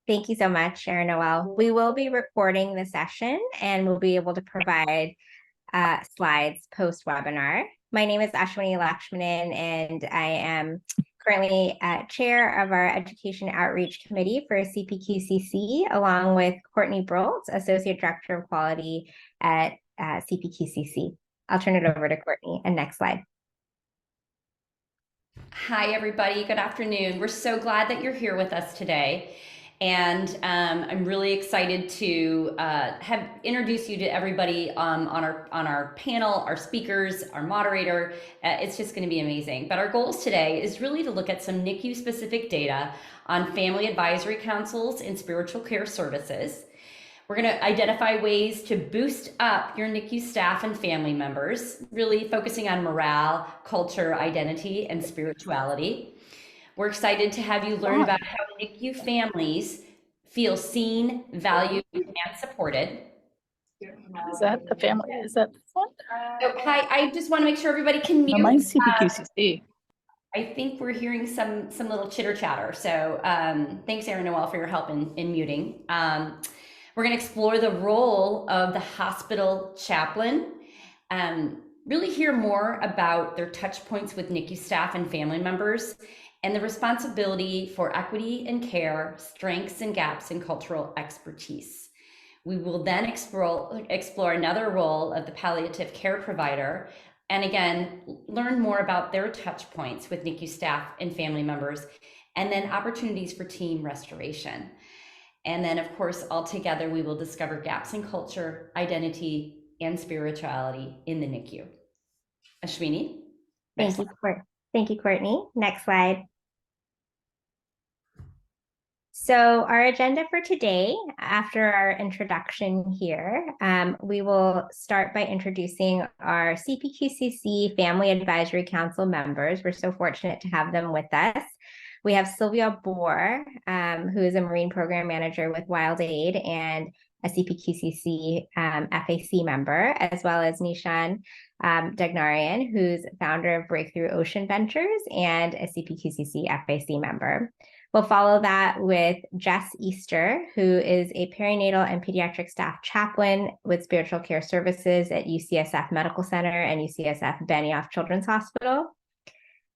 Thank you so much, Erin Noel. We will be recording the session and we'll be able to provide slides post-webinar. My name is Ashwini Lakshmanan, and I am currently chair of our Education Outreach Committee for CPQCC, along with Courtney Brolt, Associate Director of Quality at CPQCC. I'll turn it over to Courtney. And next slide. Hi, everybody. Good afternoon. We're so glad that you're here with us today. And I'm really excited to have introduced you to everybody on our panel, our speakers, our moderator. It's just going to be amazing. But our goals today is really to look at some NICU specific data on family advisory councils and spiritual care services. We're going to identify ways to boost up your NICU staff and family members, really focusing on morale, culture, identity, and spirituality. We're excited to have you learn about how NICU families feel seen, valued, and supported. Is that the family? Is that the one? Oh, hi, I just want to make sure everybody can mute. Mine's CPQCC. I think we're hearing some little chitter chatter. So thanks, Erin Noel, for your help in muting. We're going to explore the role of the hospital chaplain, really hear more about their touch points with NICU staff and family members, and the responsibility for equity and care, strengths and gaps in cultural expertise. We will then explore another role of the palliative care provider, and again, learn more about their touch points with NICU staff and family members, and then opportunities for team restoration. And then, of course, all together, we will discover gaps in culture, identity, and spirituality in the NICU. Ashwini? Thank you, Courtney. Next slide. So our agenda for today, after our introduction here, we will start by introducing our CPQCC Family Advisory Council members. We're so fortunate to have them with us. We have Silvia Bor, who is a Marine Program Manager with WildAid and a CPQCC FAC member, as well as Nishan Degnarain, who's founder of Breakthrough Ocean Ventures and a CPQCC FAC member. We'll follow that with Jess Easter, who is a perinatal and pediatric staff chaplain with spiritual care services at UCSF Medical Center and UCSF Benioff Children's Hospital.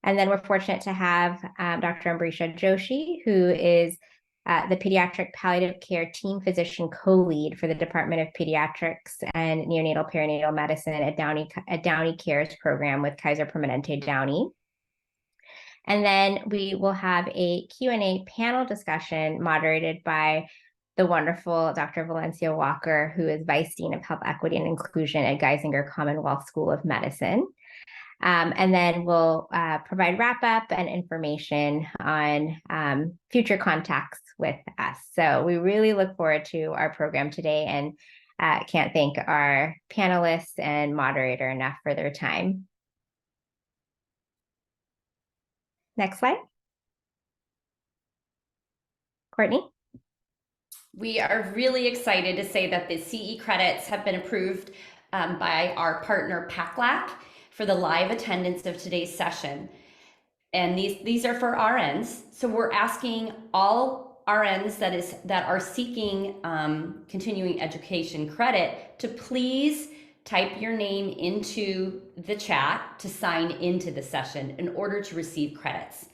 And then we're fortunate to have Dr. Ambrisha Joshi, who is the Pediatric Palliative Care Team Physician Co-Lead for the Department of Pediatrics and Neonatal-Perinatal Medicine at Downey Cares program with Kaiser Permanente Downey. And then we will have a Q&A panel discussion moderated by the wonderful Dr. Valencia Walker, who is Vice Dean of Health Equity and Inclusion at Geisinger Commonwealth School of Medicine. And then we'll provide wrap-up and information on future contacts with us. So we really look forward to our program today, and can't thank our panelists and moderator enough for their time. Next slide. Courtney? We are really excited to say that the CE credits have been approved by our partner PACLAC for the live attendance of today's session. And these are for RNs. So we're asking all RNs that are seeking continuing education credit to please type your name into the chat to sign into the session in order to receive credits.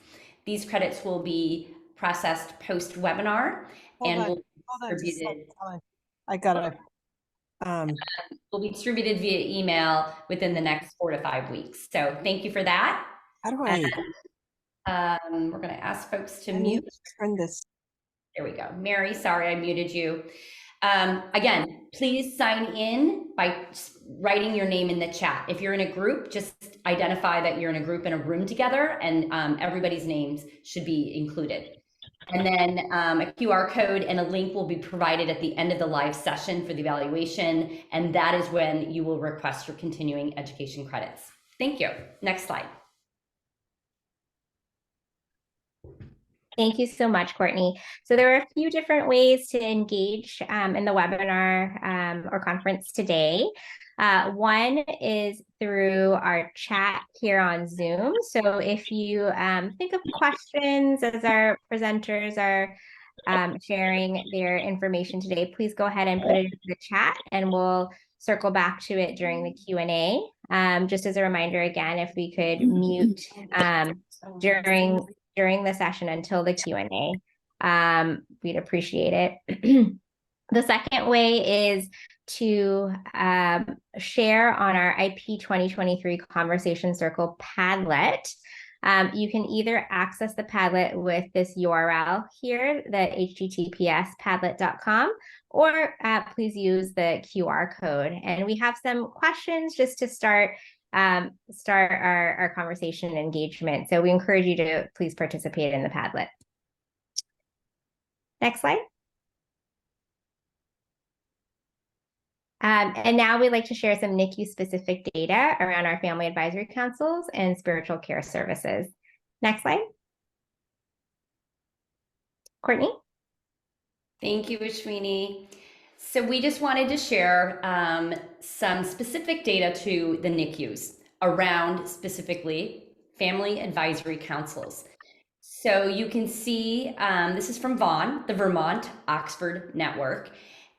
These credits will be processed post-webinar and will be distributed. I got it. Will be distributed via email within the next 4 to 5 weeks. So thank you for that. How do I? We're going to ask folks to mute. Turn this. There we go. Mary, sorry, I muted you. Again, please sign in by writing your name in the chat. If you're in a group, just identify that you're in a group in a room together, and everybody's names should be included. And then a QR code and a link will be provided at the end of the live session for the evaluation, and that is when you will request your continuing education credits. Thank you. Next slide. Thank you so much, Courtney. So there are a few different ways to engage in the webinar or conference today. One is through our chat here on Zoom. So if you think of questions as our presenters are sharing their information today, please go ahead and put it in the chat and we'll circle back to it during the Q&A. Just as a reminder, again, if we could mute during the session until the Q&A, we'd appreciate it. The second way is to share on our IP2023 Conversation Circle Padlet. You can either access the Padlet with this URL here, the https://padlet.com, or please use the QR code. And we have some questions just to start our conversation and engagement. So we encourage you to please participate in the Padlet. Next slide. And now we'd like to share some NICU-specific data around our family advisory councils and spiritual care services. Next slide. Courtney? Thank you, Ashwini. So we just wanted to share some specific data to the NICUs around specifically family advisory councils. So you can see this is from VAUGHN, the Vermont Oxford Network.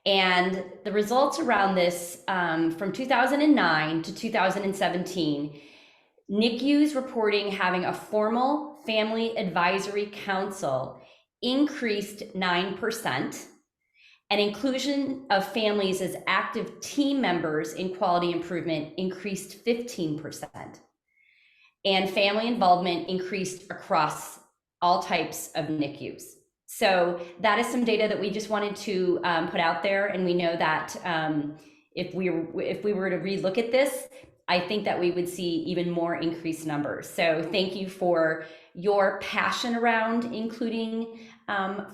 And the results around this from 2009 to 2017, NICUs reporting having a formal family advisory council increased 9%, and inclusion of families as active team members in quality improvement increased 15%. And family involvement increased across all types of NICUs. So that is some data that we just wanted to put out there. And we know that if we were to relook at this, I think that we would see even more increased numbers. So thank you for your passion around including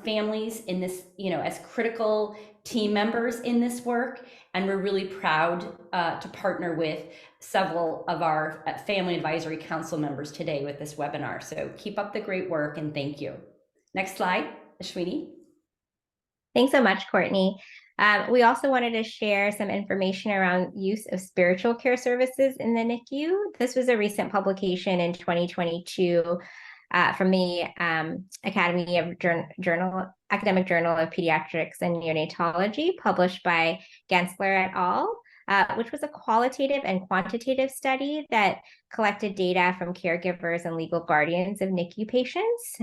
families in this, as critical team members in this work. And we're really proud to partner with several of our family advisory council members today with this webinar. So keep up the great work and thank you. Next slide, Ashwini. Thanks so much, Courtney. We also wanted to share some information around use of spiritual care services in the NICU. This was a recent publication in 2022 from the Academic Journal of Pediatrics and Neonatology, published by Gensler et al., which was a qualitative and quantitative study that collected data from caregivers and legal guardians of NICU patients.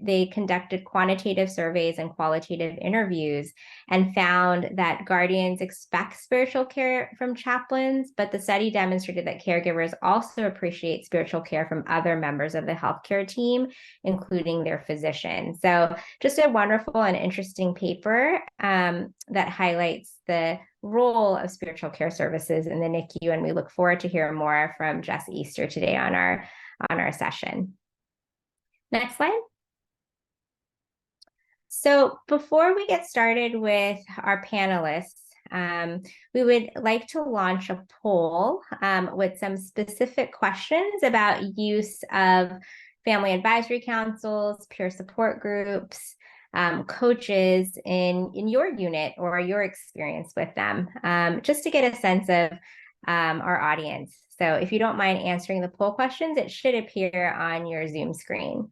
They conducted quantitative surveys and qualitative interviews and found that guardians expect spiritual care from chaplains, but the study demonstrated that caregivers also appreciate spiritual care from other members of the healthcare team, including their physician. So just a wonderful and interesting paper that highlights the role of spiritual care services in the NICU, and we look forward to hearing more from Jess Easter today on our session. Next slide. So before we get started with our panelists, we would like to launch a poll with some specific questions about use of family advisory councils, peer support groups, coaches in your unit or your experience with them, just to get a sense of our audience. So if you don't mind answering the poll questions, it should appear on your Zoom screen.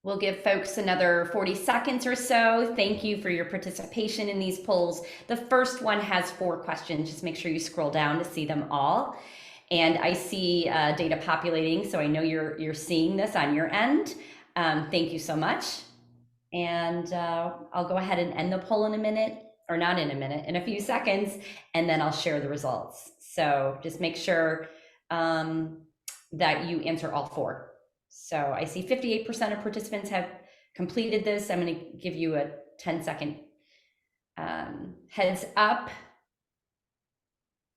We'll give folks another 40 seconds or so. Thank you for your participation in these polls. The first one has 4 questions. Just make sure you scroll down to see them all. And I see data populating, so I know you're seeing this on your end. Thank you so much. And I'll go ahead and end the poll in a minute, or not in a minute, in a few seconds, and then I'll share the results. So just make sure that you answer all 4. So I see 58% of participants have completed this. I'm going to give you a 10-second heads up.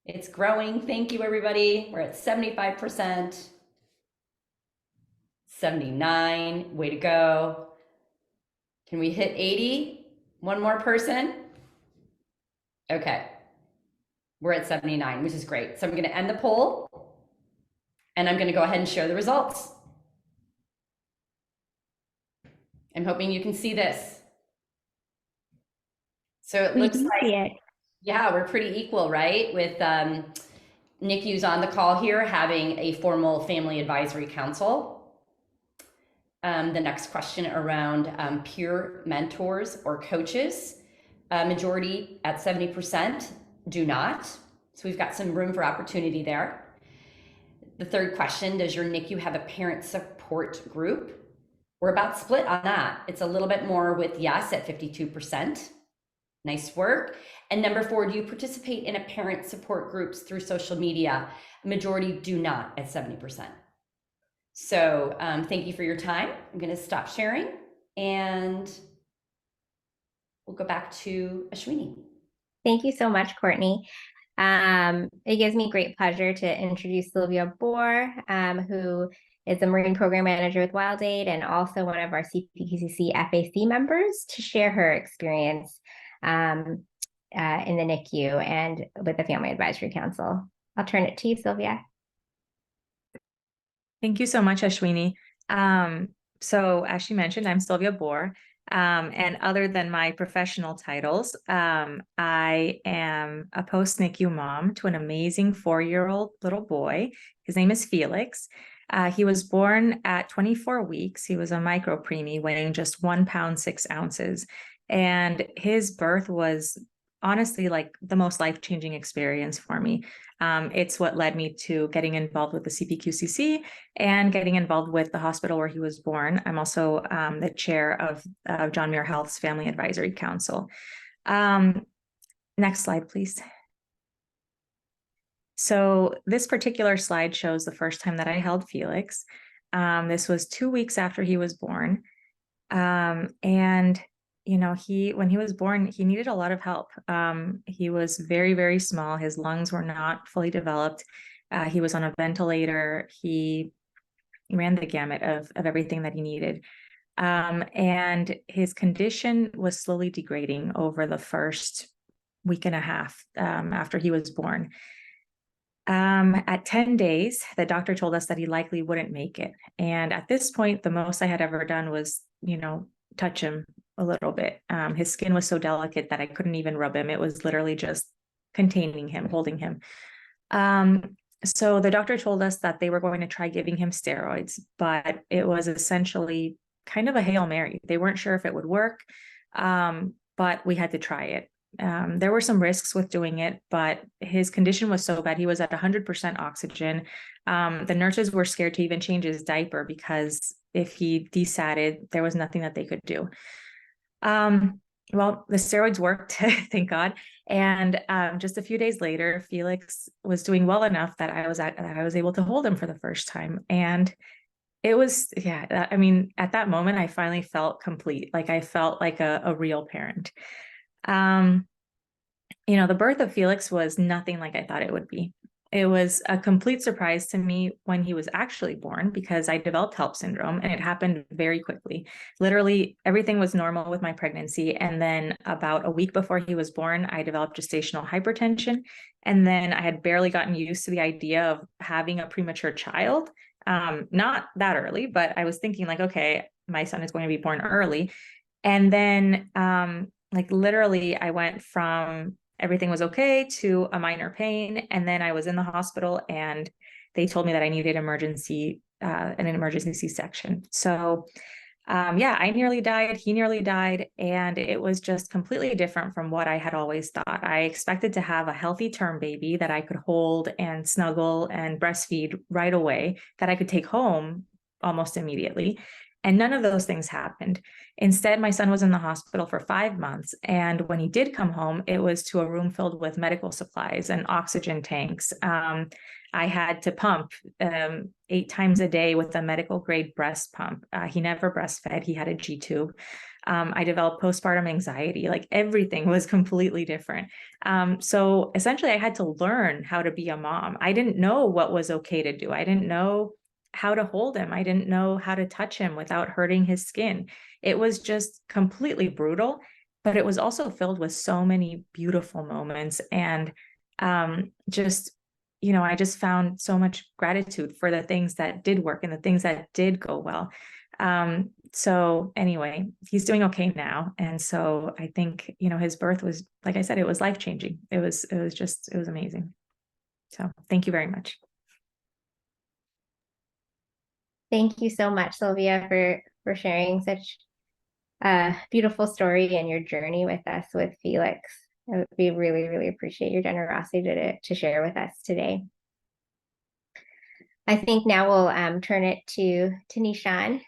It's growing. Thank you, everybody. We're at 75%. 79. Way to go. Can we hit 80? One more person? Okay. We're at 79, which is great. So I'm going to end the poll, and I'm going to go ahead and share the results. I'm hoping you can see this. So it looks like, yeah, we're pretty equal, right? With NICUs on the call here having a formal family advisory council. The next question around peer mentors or coaches. Majority at 70% do not. So we've got some room for opportunity there. The third question, does your NICU have a parent support group? We're about split on that. It's a little bit more with yes at 52%. Nice work. And number 4, do you participate in a parent support groups through social media? Majority do not at 70%. So thank you for your time. I'm going to stop sharing and we'll go back to Ashwini. Thank you so much, Courtney. It gives me great pleasure to introduce Silvia Bor, who is the Marine Program Manager with WildAid and also one of our CPQCC FAC members, to share her experience in the NICU and with the Family Advisory Council. I'll turn it to you, Silvia. Thank you so much, Ashwini. So as she mentioned, I'm Silvia Bor. And other than my professional titles, I am a post-NICU mom to an amazing 4-year-old little boy. His name is Felix. He was born at 24 weeks. He was a micro preemie weighing just 1 pound, 6 ounces. And his birth was honestly like the most life-changing experience for me. It's what led me to getting involved with the CPQCC and getting involved with the hospital where he was born. I'm also the chair of John Muir Health's Family Advisory Council. Next slide, please. So this particular slide shows the first time that I held Felix. This was 2 weeks after he was born. And you know, when he was born, he needed a lot of help. He was very, very small. His lungs were not fully developed. He was on a ventilator. He ran the gamut of everything that he needed. And his condition was slowly degrading over the first week and a half after he was born. At 10 days, the doctor told us that he likely wouldn't make it. And at this point, the most I had ever done was, you know, touch him a little bit. His skin was so delicate that I couldn't even rub him. It was literally just containing him, holding him. So the doctor told us that they were going to try giving him steroids, but it was essentially kind of a Hail Mary. They weren't sure if it would work, but we had to try it. There were some risks with doing it, but his condition was so bad. He was at 100% oxygen. The nurses were scared to even change his diaper because if he desatted, there was nothing that they could do. Well, the steroids worked, thank God. And just a few days later, Felix was doing well enough that I was able to hold him for the first time. And it was, yeah, I mean, at that moment, I finally felt complete. Like I felt like a real parent. You know, the birth of Felix was nothing like I thought it would be. It was a complete surprise to me when he was actually born because I developed HELLP syndrome and it happened very quickly. Literally everything was normal with my pregnancy. And then about a week before he was born, I developed gestational hypertension. And then I had barely gotten used to the idea of having a premature child. Not that early, but I was thinking like, okay, my son is going to be born early. And then like literally I went from everything was okay to a minor pain. And then I was in the hospital and they told me that I needed an emergency C-section. So yeah, I nearly died. He nearly died. And it was just completely different from what I had always thought. I expected to have a healthy term baby that I could hold and snuggle and breastfeed right away, that I could take home almost immediately. And none of those things happened. Instead, my son was in the hospital for 5 months. And when he did come home, it was to a room filled with medical supplies and oxygen tanks. I had to pump 8 times a day with a medical grade breast pump. He never breastfed. He had a G-tube. I developed postpartum anxiety. Like everything was completely different. So essentially, I had to learn how to be a mom. I didn't know what was okay to do. I didn't know how to hold him. I didn't know how to touch him without hurting his skin. It was just completely brutal, but it was also filled with so many beautiful moments. And just, you know, I just found so much gratitude for the things that did work and the things that did go well. So anyway, he's doing okay now. And so I think, you know, his birth was, like I said, it was life-changing. It was amazing. So thank you very much. Thank you so much, Sylvia, for sharing such a beautiful story and your journey with us with Felix. We really, really appreciate your generosity to share with us today. I think now we'll turn it to Nishan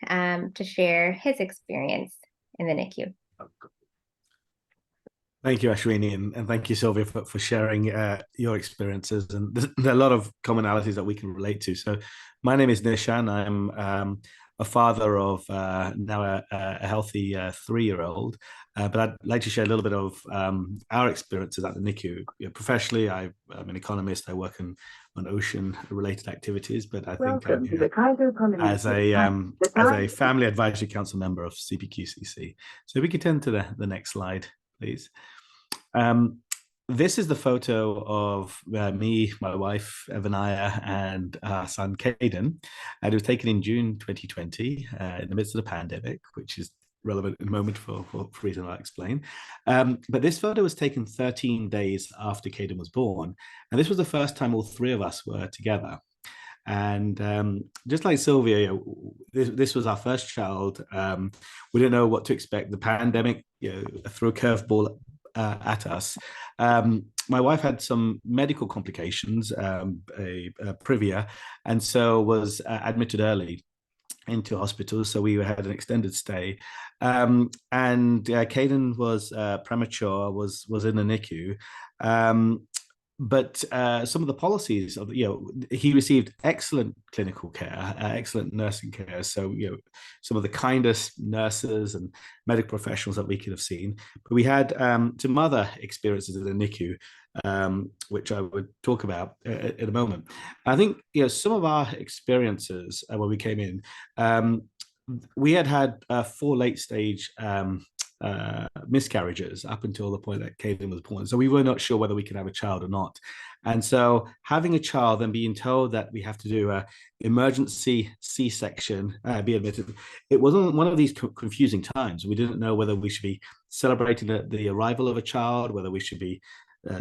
to share his experience in the NICU. Thank you, Ashwini, and thank you, Sylvia, for sharing your experiences. And there are a lot of commonalities that we can relate to. So my name is Nishan. I'm a father of now a healthy 3-year-old. But I'd like to share a little bit of our experiences at the NICU. Professionally, I'm an economist. I work on ocean-related activities. But I think as a family advisory council member of CPQCC. So if we could turn to the next slide, please. This is the photo of me, my wife, Vinaya, and our son, Caden. And it was taken in June 2020 in the midst of the pandemic, which is relevant in a moment for reasons I'll explain. But this photo was taken 13 days after Caden was born. And this was the first time all 3 of us were together. And just like Sylvia, this was our first child. We didn't know what to expect. The pandemic threw a curveball at us. My wife had some medical complications, a privia, and so was admitted early into hospital. So we had an extended stay, and Caden was premature, was in the NICU. But some of the policies of, he received excellent clinical care, excellent nursing care. So, some of the kindest nurses and medical professionals that we could have seen. But we had some other experiences in the NICU, which I would talk about in a moment. I think, some of our experiences when we came in, we had 4 late stage miscarriages up until the point that Caden was born. So we were not sure whether we could have a child or not. And so having a child and being told that we have to do an emergency C-section, be admitted, it wasn't one of these confusing times. We didn't know whether we should be celebrating the arrival of a child, whether we should be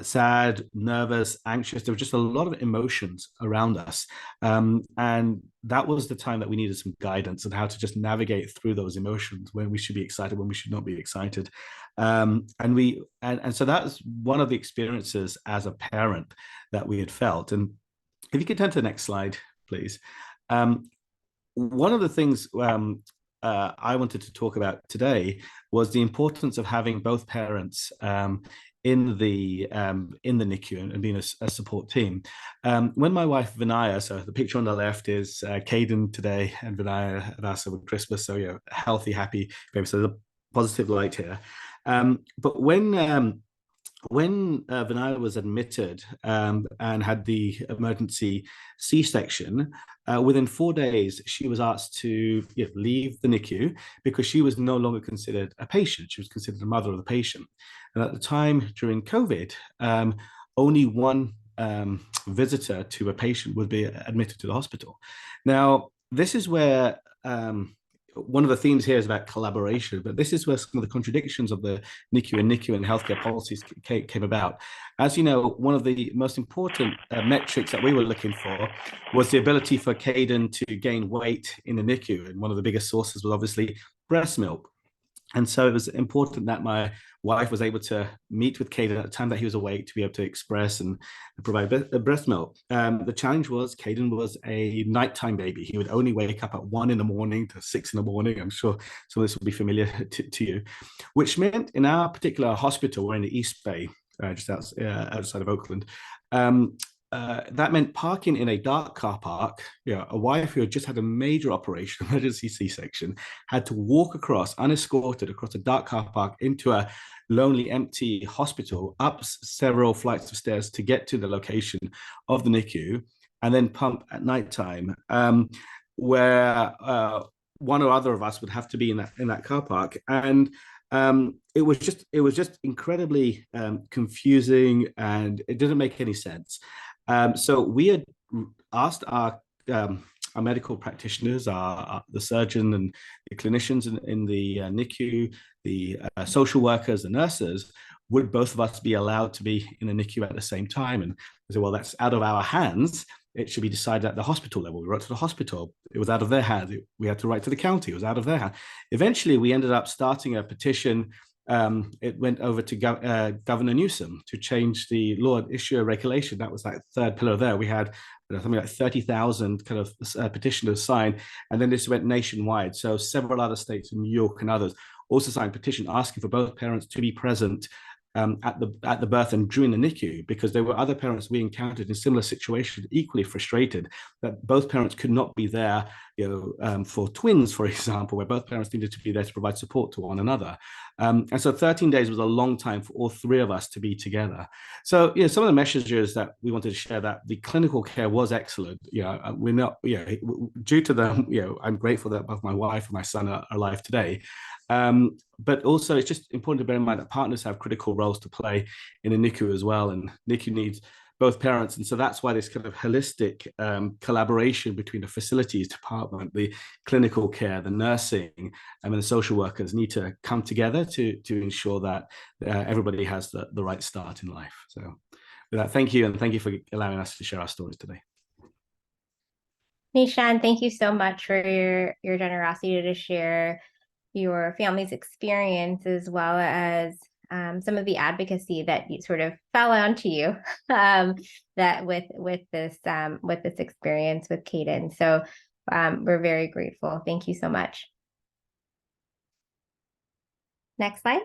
sad, nervous, anxious. There were just a lot of emotions around us. And that was the time that we needed some guidance on how to just navigate through those emotions, when we should be excited, when we should not be excited. And so that's one of the experiences as a parent that we had felt. And if you could turn to the next slide, please. One of the things I wanted to talk about today was the importance of having both parents in the NICU and being a support team. When my wife Vinaya, so the picture on the left is Caden today and Vinaya at us over Christmas, so healthy, happy baby. So there's a positive light here. But when Vinaya was admitted and had the emergency C-section, within 4 days, she was asked to leave the NICU because she was no longer considered a patient. She was considered the mother of the patient. And at the time during COVID, only one visitor to a patient would be admitted to the hospital. Now, this is where one of the themes here is about collaboration, but this is where some of the contradictions of the NICU and healthcare policies came about. As you know, one of the most important metrics that we were looking for was the ability for Caden to gain weight in the NICU. And one of the biggest sources was obviously breast milk. And so it was important that my wife was able to meet with Caden at the time that he was awake to be able to express and provide breast milk. The challenge was Caden was a nighttime baby. He would only wake up at 1 in the morning to 6 in the morning. I'm sure some of this will be familiar to you, which meant in our particular hospital, we're in the East Bay, just outside of Oakland. That meant parking in a dark car park. A wife who had just had a major operation, emergency C-section, had to walk unescorted across a dark car park into a lonely, empty hospital, up several flights of stairs to get to the location of the NICU, and then pump at nighttime, where one or other of us would have to be in that car park. And it was just incredibly confusing, and it didn't make any sense. So we had asked our medical practitioners, the surgeon and the clinicians in the NICU, the social workers, the nurses, would both of us be allowed to be in a NICU at the same time? And I said, well, that's out of our hands. It should be decided at the hospital level. We wrote to the hospital. It was out of their hands. We had to write to the county. It was out of their hands. Eventually, we ended up starting a petition. It went over to Governor Newsom to change the law and issue a regulation. That was that third pillar there. We had something like 30,000 kind of petitioners sign, and then this went nationwide. So several other states, in New York and others, also signed a petition asking for both parents to be present at the birth and during the NICU, because there were other parents we encountered in similar situations, equally frustrated that both parents could not be there, for twins, for example, where both parents needed to be there to provide support to one another. And so 13 days was a long time for all three of us to be together. So, some of the messages that we wanted to share, that the clinical care was excellent. We're not, due to them, I'm grateful that both my wife and my son are alive today. But also it's just important to bear in mind that partners have critical roles to play in a NICU as well, and NICU needs both parents. And so that's why this kind of holistic collaboration between the facilities department, the clinical care, the nursing, and the social workers need to come together to ensure that everybody has the right start in life. So with that, thank you, and thank you for allowing us to share our stories today. Nishan, thank you so much for your generosity to share your family's experience, as well as some of the advocacy that you sort of fell onto you that with this experience with Caden. So we're very grateful. Thank you so much. Next slide.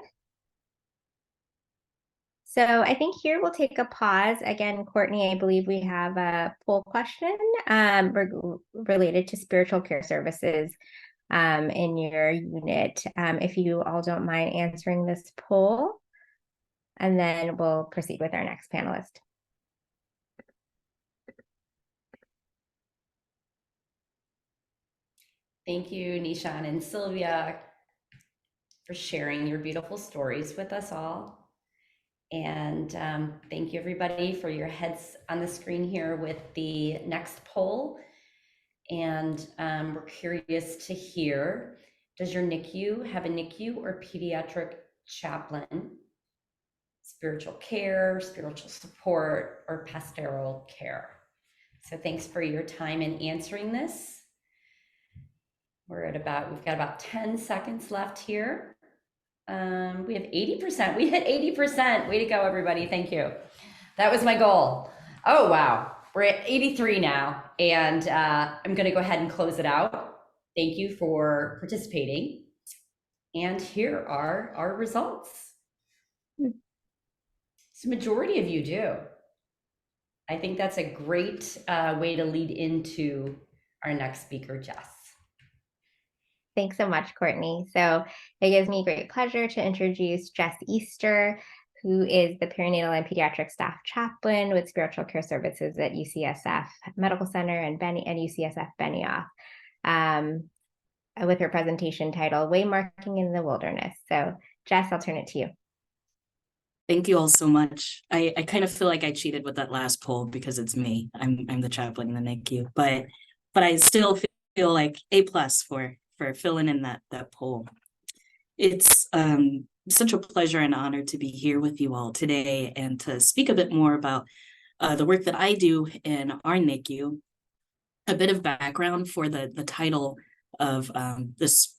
So I think here we'll take a pause. Again, Courtney, I believe we have a poll question related to spiritual care services in your unit. If you all don't mind answering this poll, and then we'll proceed with our next panelist. Thank you, Nishan and Silvia, for sharing your beautiful stories with us all. And thank you, everybody, for your heads on the screen here with the next poll. And we're curious to hear, does your NICU have a NICU or pediatric chaplain, spiritual care, spiritual support, or pastoral care? So thanks for your time in answering this. We've got about 10 seconds left here. We have 80%. We hit 80%. Way to go, everybody. Thank you. That was my goal. Oh, wow. We're at 83 now, and I'm going to go ahead and close it out. Thank you for participating. And here are our results. So majority of you do. I think that's a great way to lead into our next speaker, Jess. Thanks so much, Courtney. So it gives me great pleasure to introduce Jess Easter, who is the perinatal and pediatric staff chaplain with spiritual care services at UCSF Medical Center and UCSF Benioff, with her presentation titled Waymarking in the Wilderness. So Jess, I'll turn it to you. Thank you all so much. I kind of feel like I cheated with that last poll because it's me. I'm the chaplain in the NICU, but I still feel like A+ for filling in that poll. It's such a pleasure and honor to be here with you all today and to speak a bit more about the work that I do in our NICU. A bit of background for the title of this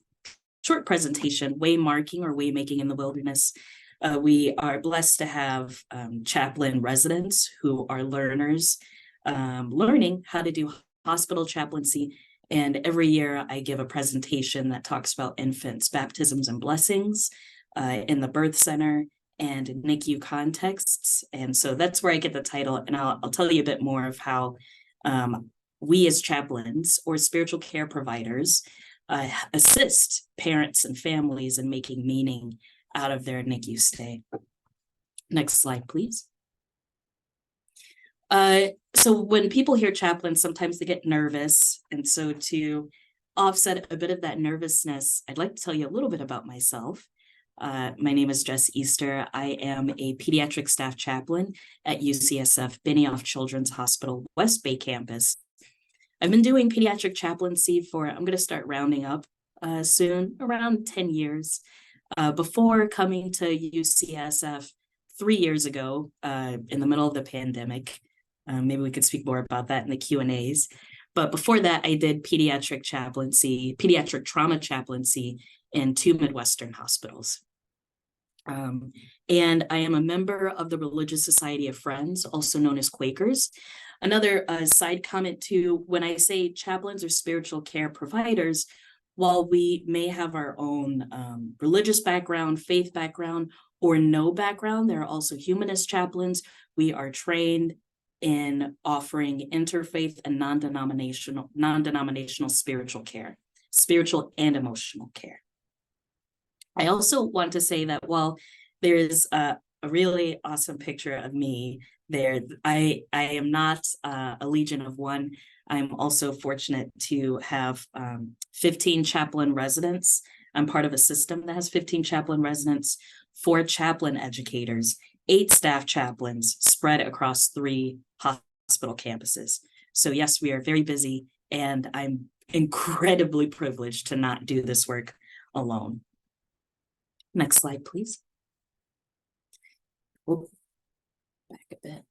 short presentation, Waymarking or Waymaking in the Wilderness. We are blessed to have chaplain residents who are learners, learning how to do hospital chaplaincy. And every year I give a presentation that talks about infants' baptisms and blessings in the birth center and NICU contexts. And so that's where I get the title. And I'll tell you a bit more of how we as chaplains or spiritual care providers assist parents and families in making meaning out of their NICU stay. Next slide, please. So when people hear chaplain, sometimes they get nervous. And so to offset a bit of that nervousness, I'd like to tell you a little bit about myself. My name is Jess Easter. I am a pediatric staff chaplain at UCSF Benioff Children's Hospital West Bay campus. I've been doing pediatric chaplaincy for, I'm going to start rounding up soon, around 10 years. Before coming to UCSF, 3 years ago, in the middle of the pandemic. Maybe we could speak more about that in the Q&As. But before that, I did pediatric trauma chaplaincy in 2 Midwestern hospitals. And I am a member of the Religious Society of Friends, also known as Quakers. Another side comment too, when I say chaplains or spiritual care providers, while we may have our own religious background, faith background, or no background, there are also humanist chaplains. We are trained in offering interfaith and non-denominational spiritual care, spiritual and emotional care. I also want to say that while there is a really awesome picture of me there, I am not a Legion of One. I'm also fortunate to have 15 chaplain residents. I'm part of a system that has 15 chaplain residents, 4 chaplain educators, 8 staff chaplains spread across 3 hospital campuses. So yes, we are very busy, and I'm incredibly privileged to not do this work alone. Next slide, please. Oh, back a bit.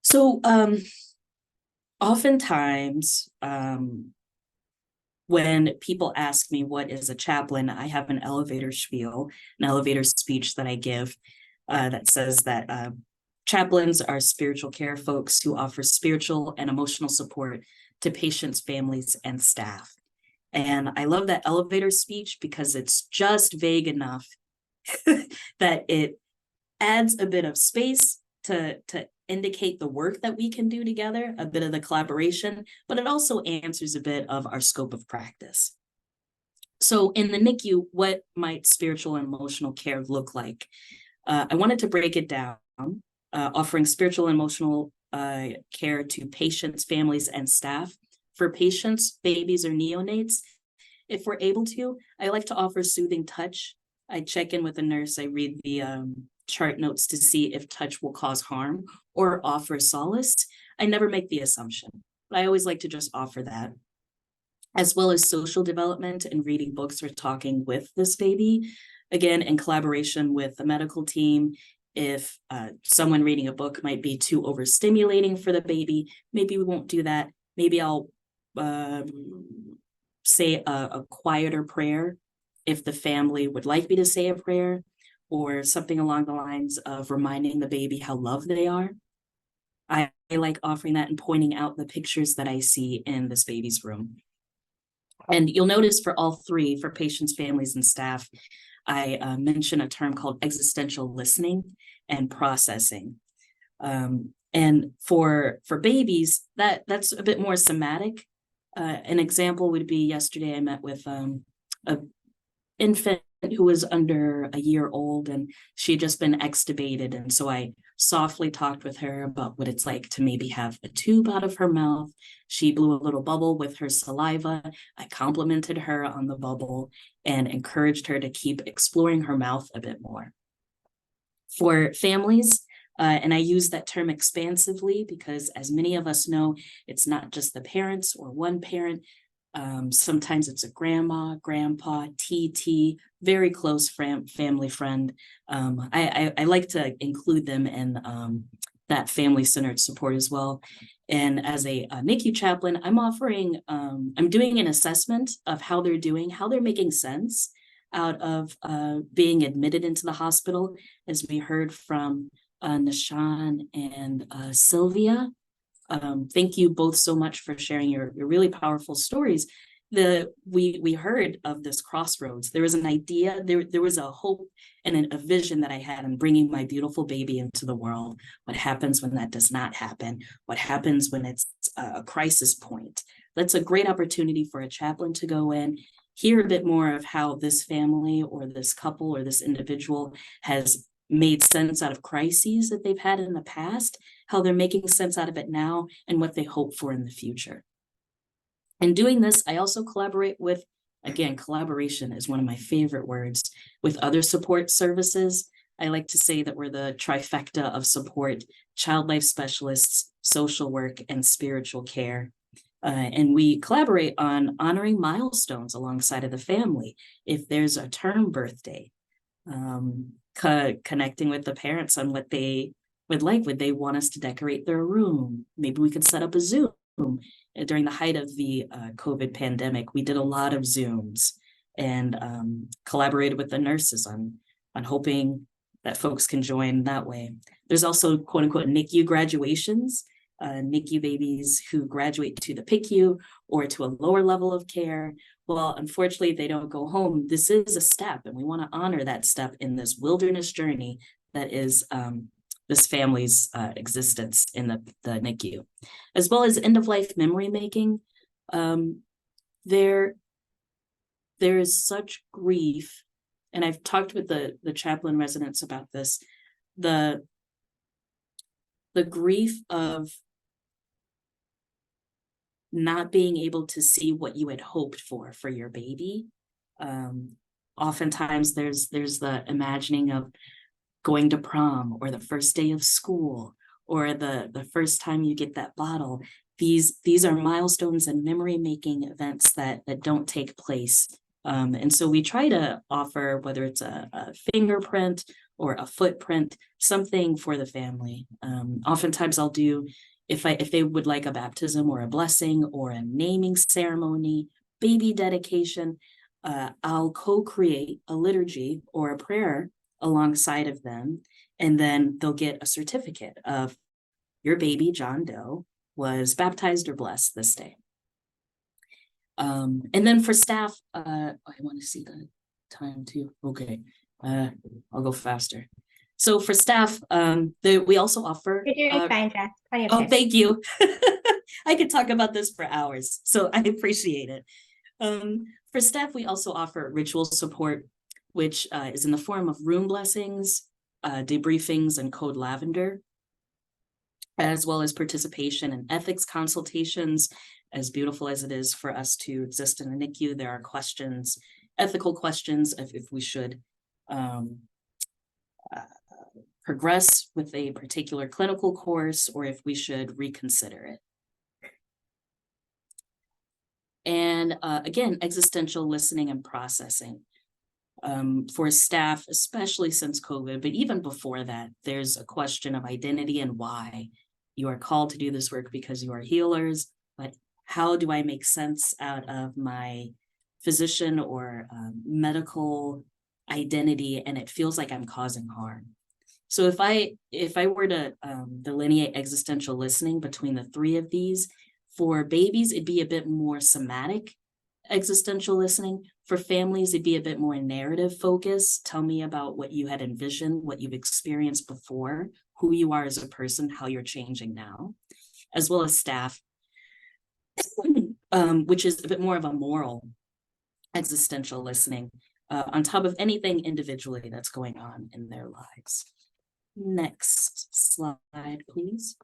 So oftentimes when people ask me what is a chaplain, I have an elevator spiel, an elevator speech that I give that says that chaplains are spiritual care folks who offer spiritual and emotional support to patients, families, and staff. And I love that elevator speech because it's just vague enough that it adds a bit of space to indicate the work that we can do together, a bit of the collaboration, but it also answers a bit of our scope of practice. So in the NICU, what might spiritual and emotional care look like? I wanted to break it down, offering spiritual and emotional care to patients, families, and staff. For patients, babies, or neonates, if we're able to, I like to offer soothing touch. I check in with a nurse, I read the chart notes to see if touch will cause harm or offer solace. I never make the assumption, but I always like to just offer that. As well as social development and reading books or talking with this baby, again, in collaboration with the medical team. If someone reading a book might be too overstimulating for the baby, maybe we won't do that. Maybe I'll say a quieter prayer if the family would like me to say a prayer, or something along the lines of reminding the baby how loved they are. I like offering that and pointing out the pictures that I see in this baby's room. And you'll notice for all 3, for patients, families, and staff, I mention a term called existential listening and processing. And for babies, that's a bit more somatic. An example would be yesterday I met with an infant who was under a year old, and she had just been extubated. And so I softly talked with her about what it's like to maybe have a tube out of her mouth. She blew a little bubble with her saliva. I complimented her on the bubble and encouraged her to keep exploring her mouth a bit more. For families, and I use that term expansively because, as many of us know, it's not just the parents or one parent. Sometimes it's a grandma, grandpa, TT, very close family friend. I like to include them in that family-centered support as well. And as a NICU chaplain, I'm doing an assessment of how they're doing, how they're making sense out of being admitted into the hospital, as we heard from Nishan and Silvia. Thank you both so much for sharing your really powerful stories. We heard of this crossroads. There was an idea, there was a hope and a vision that I had in bringing my beautiful baby into the world. What happens when that does not happen? What happens when it's a crisis point? That's a great opportunity for a chaplain to go in, hear a bit more of how this family or this couple or this individual has made sense out of crises that they've had in the past, how they're making sense out of it now, and what they hope for in the future. In doing this, I also collaborate with, again, collaboration is one of my favorite words, with other support services. I like to say that we're the trifecta of support: child life specialists, social work, and spiritual care. And we collaborate on honoring milestones alongside of the family. If there's a term birthday, connecting with the parents on what they would like. Would they want us to decorate their room? Maybe we could set up a Zoom. During the height of the COVID pandemic, we did a lot of Zooms and collaborated with the nurses on hoping that folks can join that way. There's also quote unquote NICU graduations, NICU babies who graduate to the PICU or to a lower level of care. Well, unfortunately, they don't go home. This is a step, and we want to honor that step in this wilderness journey that is this family's existence in the NICU, as well as end-of-life memory making. There is such grief, and I've talked with the chaplain residents about this, the grief of not being able to see what you had hoped for your baby. Oftentimes there's the imagining of going to prom or the first day of school or the first time you get that bottle. These are milestones and memory making events that don't take place. And so we try to offer, whether it's a fingerprint or a footprint, something for the family. Oftentimes I'll do, if they would like a baptism or a blessing or a naming ceremony, baby dedication, I'll co-create a liturgy or a prayer alongside of them, and then they'll get a certificate of your baby John Doe was baptized or blessed this day. And then for staff, I want to see the time too. Okay, I'll go faster. So for staff, we also offer. You're doing fine, Jess. Plenty of Oh, time. thank you. I could talk about this for hours, so I appreciate it. For staff, we also offer ritual support, which is in the form of room blessings, debriefings, and code lavender, as well as participation in ethics consultations. As beautiful as it is for us to exist in the NICU, there are questions, ethical questions of if we should progress with a particular clinical course or if we should reconsider it. And again, existential listening and processing. For staff, especially since COVID, but even before that, there's a question of identity and why. You are called to do this work because you are healers, but how do I make sense out of my physician or medical identity, and it feels like I'm causing harm? So if I were to delineate existential listening between the three of these, for babies, it'd be a bit more somatic existential listening. For families, it'd be a bit more narrative focus. Tell me about what you had envisioned, what you've experienced before, who you are as a person, how you're changing now, as well as staff, which is a bit more of a moral existential listening, on top of anything individually that's going on in their lives. Next slide, please.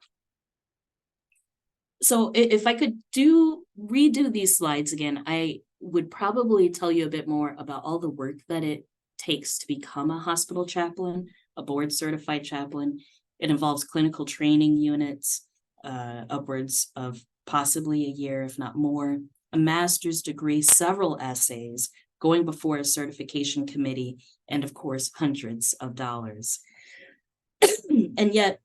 So if I could redo these slides again, I would probably tell you a bit more about all the work that it takes to become a hospital chaplain, a board certified chaplain. It involves clinical training units, upwards of possibly a year, if not more, a master's degree, several essays, going before a certification committee, and of course, hundreds of dollars. And yet,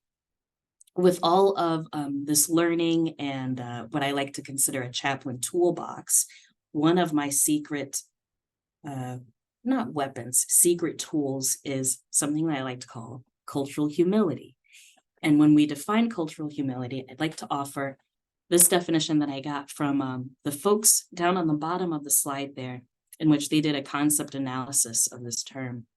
with all of this learning and what I like to consider a chaplain toolbox, one of my secret, not weapons, secret tools is something that I like to call cultural humility. And when we define cultural humility, I'd like to offer this definition that I got from the folks down on the bottom of the slide there, in which they did a concept analysis of this term.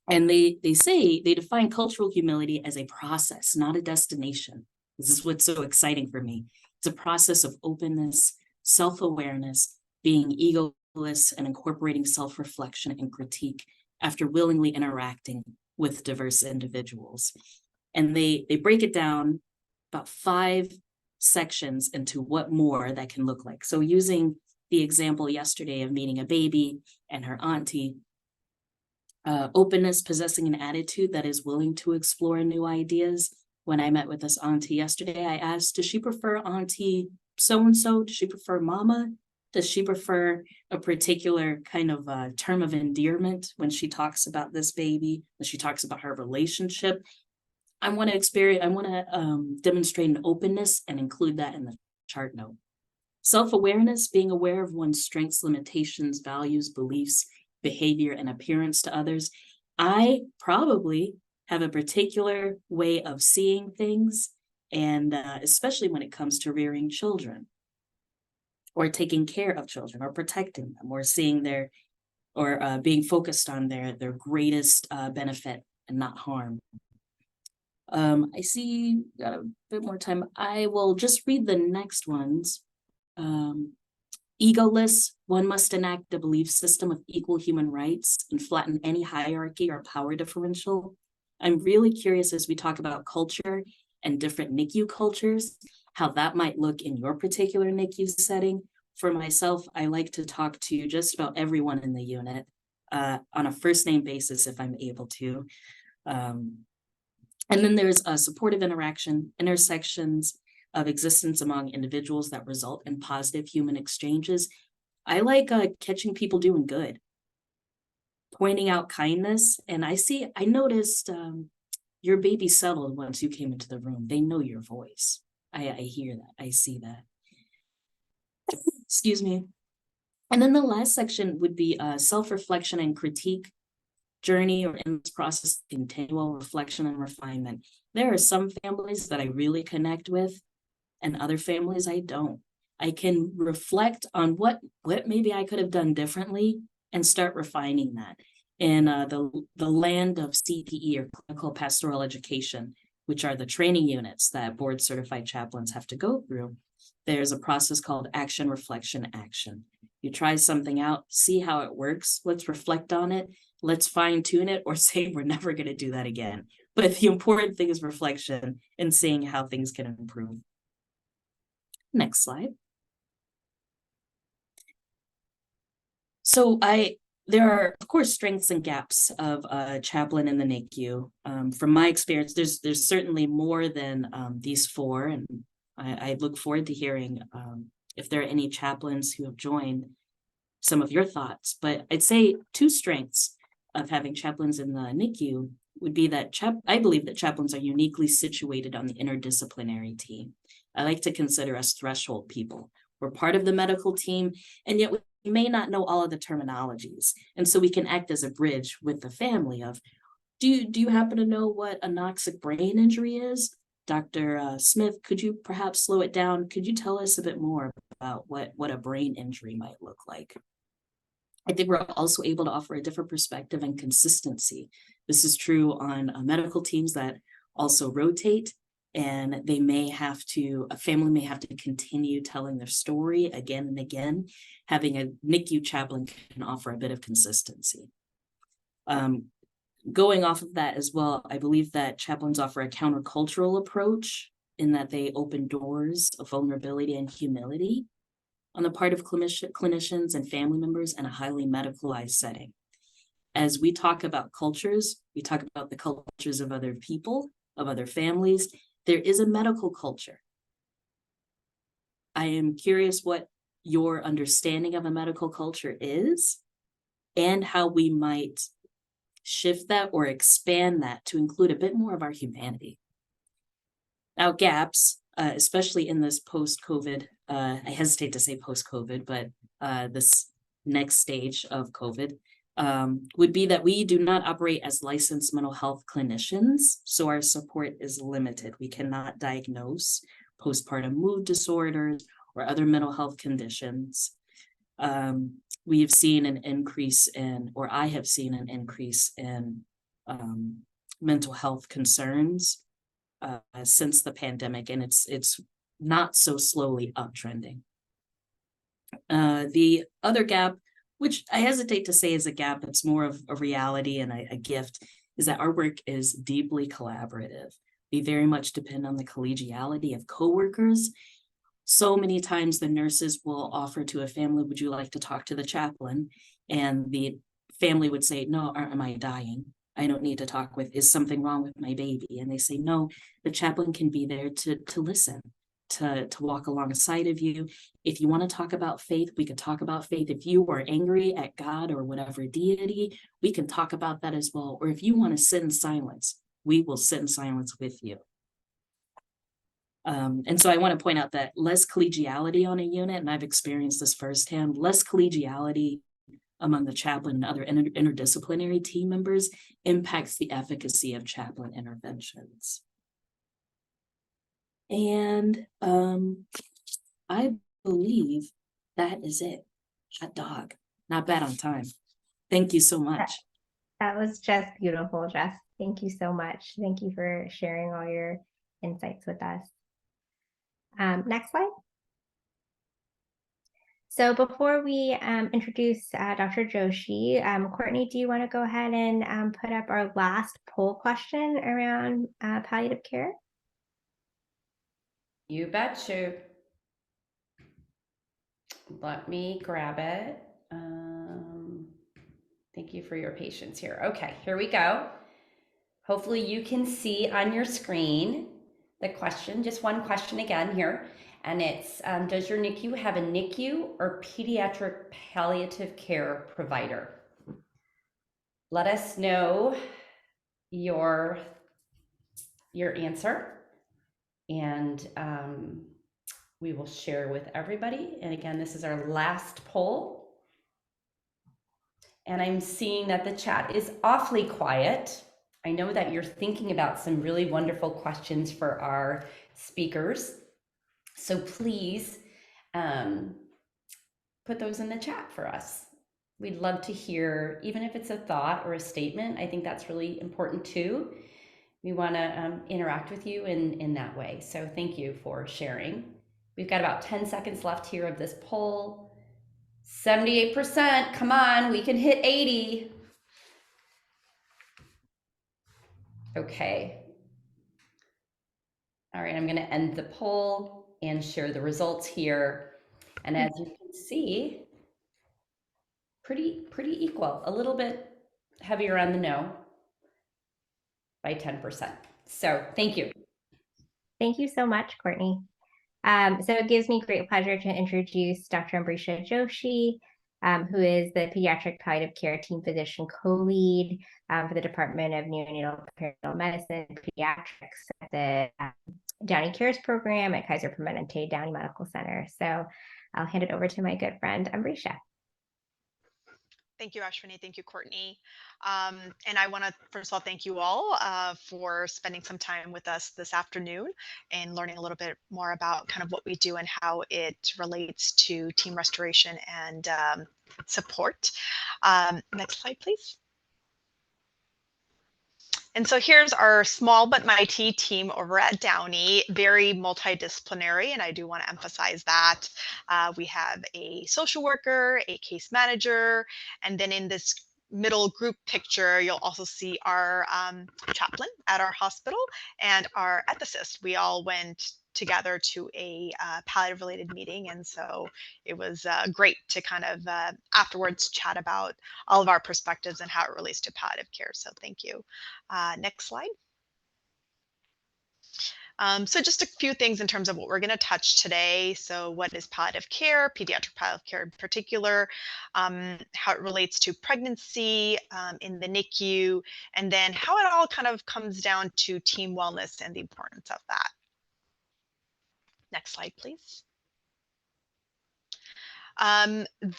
And they say they define cultural humility as a process, not a destination. This is what's so exciting for me. It's a process of openness, self-awareness, being egoless, and incorporating self-reflection and critique after willingly interacting with diverse individuals. And they break it down about 5 sections into what more that can look like. So using the example yesterday of meeting a baby and her auntie, openness, possessing an attitude that is willing to explore new ideas. When I met with this auntie yesterday, I asked, does she prefer auntie so-and-so? Does she prefer mama? Does she prefer a particular kind of term of endearment when she talks about this baby, when she talks about her relationship? I want to demonstrate an openness and include that in the chart note. Self-awareness, being aware of one's strengths, limitations, values, beliefs, behavior, and appearance to others. I probably have a particular way of seeing things, and especially when it comes to rearing children, or taking care of children, or protecting them, or seeing their, or being focused on their greatest benefit and not harm. I see got a bit more time. I will just read the next ones. Egoless, one must enact a belief system of equal human rights and flatten any hierarchy or power differential. I'm really curious as we talk about culture and different NICU cultures, how that might look in your particular NICU setting. For myself, I like to talk to just about everyone in the unit on a first name basis if I'm able to. And then there's a supportive interaction, intersections of existence among individuals that result in positive human exchanges. I like catching people doing good, pointing out kindness. And I noticed your baby settled once you came into the room. They know your voice. I hear that, I see that. Excuse me. And then the last section would be self-reflection and critique journey, or in this process, continual reflection and refinement. There are some families that I really connect with and other families I don't. I can reflect on what maybe I could have done differently and start refining that. In the land of CPE, or clinical pastoral education, which are the training units that board certified chaplains have to go through, there's a process called action, reflection, action. You try something out, see how it works, let's reflect on it, let's fine tune it, or say we're never going to do that again. But the important thing is reflection and seeing how things can improve. Next slide. So there are, of course, strengths and gaps of a chaplain in the NICU. From my experience, there's certainly more than these four, and I look forward to hearing if there are any chaplains who have joined, some of your thoughts. But I'd say two strengths of having chaplains in the NICU would be that I believe that chaplains are uniquely situated on the interdisciplinary team. I like to consider us threshold people. We're part of the medical team, and yet we may not know all of the terminologies. And so we can act as a bridge with the family of, do you happen to know what anoxic brain injury is? Dr. Smith, could you perhaps slow it down? Could you tell us a bit more about what a brain injury might look like? I think we're also able to offer a different perspective and consistency. This is true on medical teams that also rotate, and a family may have to continue telling their story again and again. Having a NICU chaplain can offer a bit of consistency. Going off of that as well, I believe that chaplains offer a countercultural approach in that they open doors of vulnerability and humility on the part of clinicians and family members in a highly medicalized setting. As we talk about cultures, we talk about the cultures of other people, of other families. There is a medical culture. I am curious what your understanding of a medical culture is and how we might shift that or expand that to include a bit more of our humanity. Now, gaps, especially in this post-COVID, I hesitate to say post-COVID, but this next stage of COVID, would be that we do not operate as licensed mental health clinicians, so our support is limited. We cannot diagnose postpartum mood disorders or other mental health conditions. We have seen an increase in, or I have seen an increase in mental health concerns since the pandemic, and it's not so slowly uptrending. The other gap, which I hesitate to say is a gap, it's more of a reality and a gift, is that our work is deeply collaborative. We very much depend on the collegiality of coworkers. So many times the nurses will offer to a family, would you like to talk to the chaplain? And the family would say, no, am I dying? I don't need to talk with, is something wrong with my baby? And they say, no, the chaplain can be there to listen. to walk alongside of you. If you want to talk about faith, we could talk about faith. If you are angry at God or whatever deity, we can talk about that as well. Or if you want to sit in silence, we will sit in silence with you. And so I want to point out that less collegiality on a unit, and I've experienced this firsthand, less collegiality among the chaplain and other interdisciplinary team members impacts the efficacy of chaplain interventions. And I believe that is it. Hot dog. Not bad on time. Thank you so much. That was just beautiful, Jess. Thank you so much. Thank you for sharing all your insights with us. Next slide. So before we introduce Dr. Joshi, Courtney, do you want to go ahead and put up our last poll question around palliative care? You betcha. Let me grab it. Thank you for your patience here. Okay, here we go. Hopefully you can see on your screen the question, just one question again here. And it's, does your NICU have a NICU or pediatric palliative care provider? Let us know your answer, and we will share with everybody. And again, this is our last poll. And I'm seeing that the chat is awfully quiet. I know that you're thinking about some really wonderful questions for our speakers. So please put those in the chat for us. We'd love to hear, even if it's a thought or a statement. I think that's really important too. We want to interact with you in that way. So thank you for sharing. We've got about 10 seconds left here of this poll. 78%, come on, we can hit 80. Okay. All right, I'm going to end the poll and share the results here. And as you can see, pretty equal, a little bit heavier on the no by 10%. So thank you. Thank you so much, Courtney. So it gives me great pleasure to introduce Dr. Ambrisha Joshi, who is the Pediatric Palliative Care Team Physician Co-Lead for the Department of Neonatal-Perinatal Medicine and Pediatrics at the Downey Cares Program at Kaiser Permanente Downey Medical Center. So I'll hand it over to my good friend, Ambrisha. Thank you, Ashwini. Thank you, Courtney. And I want to, first of all, thank you all for spending some time with us this afternoon and learning a little bit more about kind of what we do and how it relates to team restoration and support. Next slide, please. And so here's our small but mighty team over at Downey, very multidisciplinary, and I do want to emphasize that. We have a social worker, a case manager, and then in this middle group picture, you'll also see our chaplain at our hospital and our ethicist. We all went together to a palliative related meeting, and so it was great to kind of afterwards chat about all of our perspectives and how it relates to palliative care. So thank you. Next slide. So just a few things in terms of what we're going to touch today. So what is palliative care, pediatric palliative care in particular, how it relates to pregnancy in the NICU, and then how it all kind of comes down to team wellness and the importance of that. Next slide, please.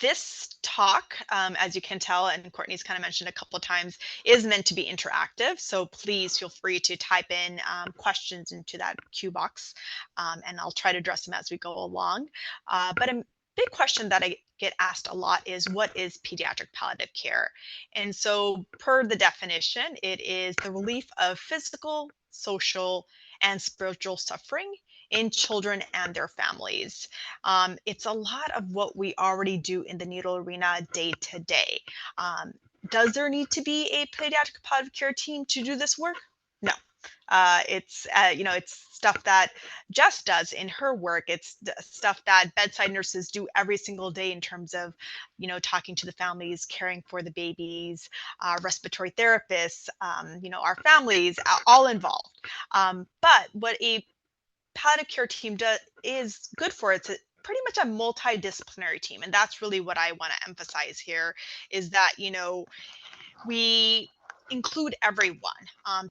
This talk, as you can tell, and Courtney's kind of mentioned a couple of times, is meant to be interactive. So please feel free to type in questions into that Q box, and I'll try to address them as we go along. But a big question that I get asked a lot is, what is pediatric palliative care? And so per the definition, it is the relief of physical, social, and spiritual suffering in children and their families. It's a lot of what we already do in the neonatal arena day to day. Does there need to be a pediatric palliative care team to do this work? No. It's stuff that Jess does in her work. It's stuff that bedside nurses do every single day in terms of, talking to the families, caring for the babies, respiratory therapists, our families, all involved. But what a palliative care team is good for, it's pretty much a multidisciplinary team. And that's really what I want to emphasize here, is that, we include everyone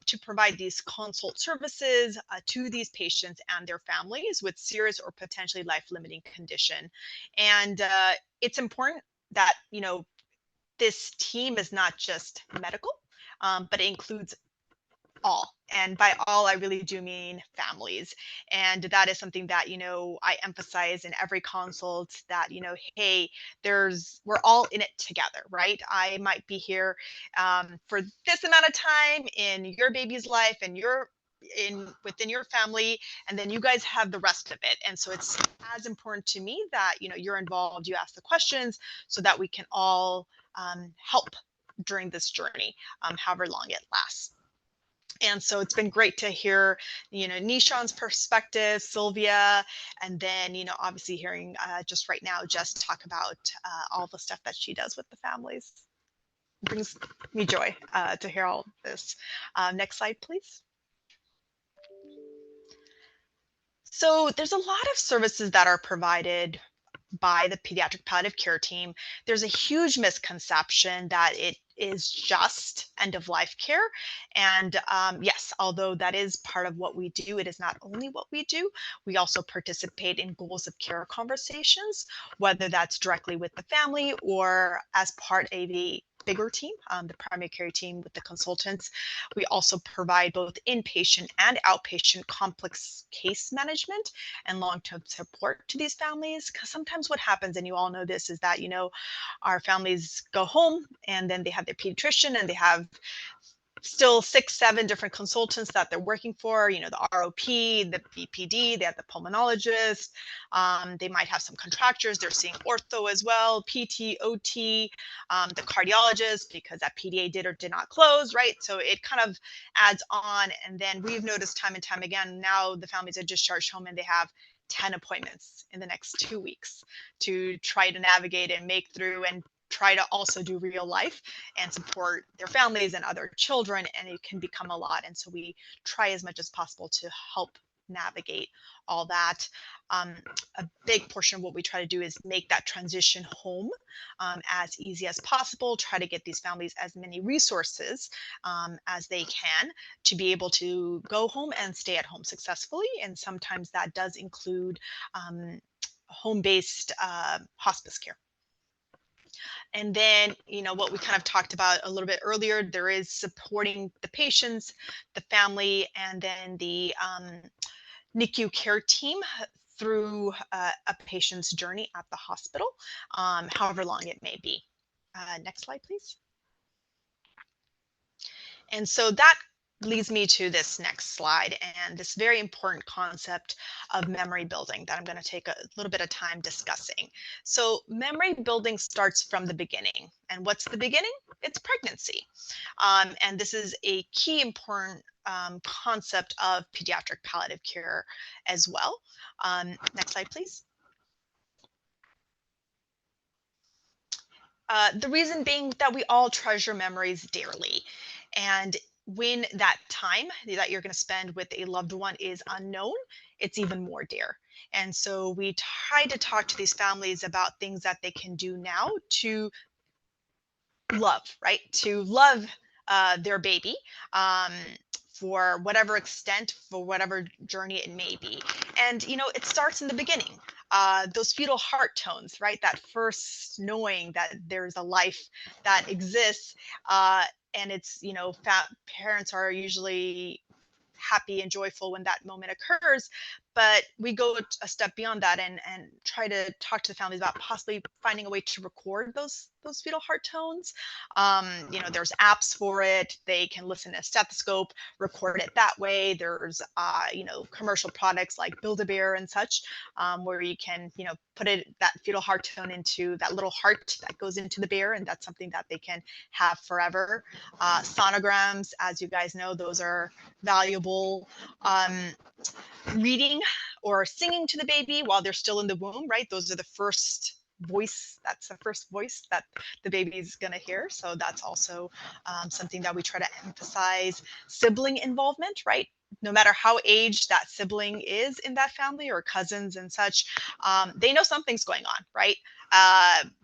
to provide these consult services to these patients and their families with serious or potentially life-limiting condition. And it's important that, this team is not just medical, but it includes all. And by all, I really do mean families. And that is something that, I emphasize in every consult, that, hey, we're all in it together, right? I might be here for this amount of time in your baby's life and within your family, and then you guys have the rest of it. And so it's as important to me that, you're involved, you ask the questions, so that we can all help during this journey, however long it lasts. And so it's been great to hear, Nishan's perspective, Silvia, and then, obviously hearing just right now, Jess talk about all the stuff that she does with the families. It brings me joy to hear all this. Next slide, please. So there's a lot of services that are provided by the pediatric palliative care team. There's a huge misconception that it is just end of life care. And yes, although that is part of what we do, it is not only what we do. We also participate in goals of care conversations, whether that's directly with the family or as part of a bigger team, the primary care team with the consultants. We also provide both inpatient and outpatient complex case management and long-term support to these families. Because sometimes what happens, and you all know this, is that, our families go home and then they have their pediatrician and they have still 6-7 different consultants that they're working for, the ROP, the BPD, they have the pulmonologist, they might have some contractors, they're seeing ortho as well, PT, OT, the cardiologist, because that PDA did or did not close, right? So it kind of adds on. And then we've noticed time and time again, now the families are discharged home and they have 10 appointments in the next 2 weeks to try to navigate and make through and try to also do real life and support their families and other children, and it can become a lot. And so we try as much as possible to help navigate all that. A big portion of what we try to do is make that transition home as easy as possible, try to get these families as many resources as they can to be able to go home and stay at home successfully. And sometimes that does include home-based hospice care. And then, what we kind of talked about a little bit earlier, there is supporting the patients, the family, and then the NICU care team through a patient's journey at the hospital, however long it may be. Next slide, please. And so that leads me to this next slide and this very important concept of memory building that I'm going to take a little bit of time discussing. So memory building starts from the beginning. And what's the beginning? It's pregnancy. And this is a key important concept of pediatric palliative care as well. Next slide, please. The reason being that we all treasure memories dearly. And when that time that you're going to spend with a loved one is unknown, it's even more dear. And so we try to talk to these families about things that they can do now to love, right? To love their baby for whatever extent, for whatever journey it may be. And, it starts in the beginning. Those fetal heart tones, right? That first knowing that there's a life that exists. And it's, parents are usually happy and joyful when that moment occurs, but we go a step beyond that and try to talk to the families about possibly finding a way to record those fetal heart tones. There's apps for it. They can listen to a stethoscope, record it that way. There's commercial products like Build-A-Bear and such, where you can put that fetal heart tone into that little heart that goes into the bear, and that's something that they can have forever. Sonograms, as you guys know, those are valuable. Reading or singing to the baby while they're still in the womb, right? Those are the first voice, that's the first voice that the baby is going to hear. So that's also something that we try to emphasize. Sibling involvement, right? no matter how aged that sibling is in that family or cousins and such, they know something's going on, right?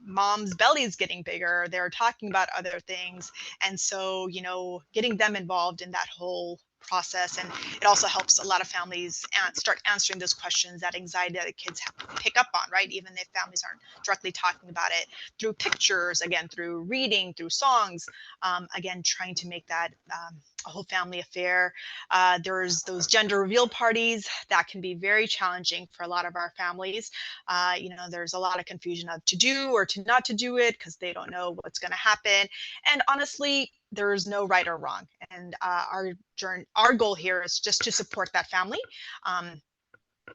Mom's belly is getting bigger. They're talking about other things. And so, getting them involved in that whole process. And it also helps a lot of families start answering those questions, that anxiety that the kids pick up on, right? Even if families aren't directly talking about it, through pictures, again, through reading, through songs, again, trying to make that a whole family affair. There's those gender reveal parties that can be very challenging for a lot of our families. There's a lot of confusion of to do or to not to do it because they don't know what's going to happen. And honestly, there's no right or wrong. And our goal here is just to support that family,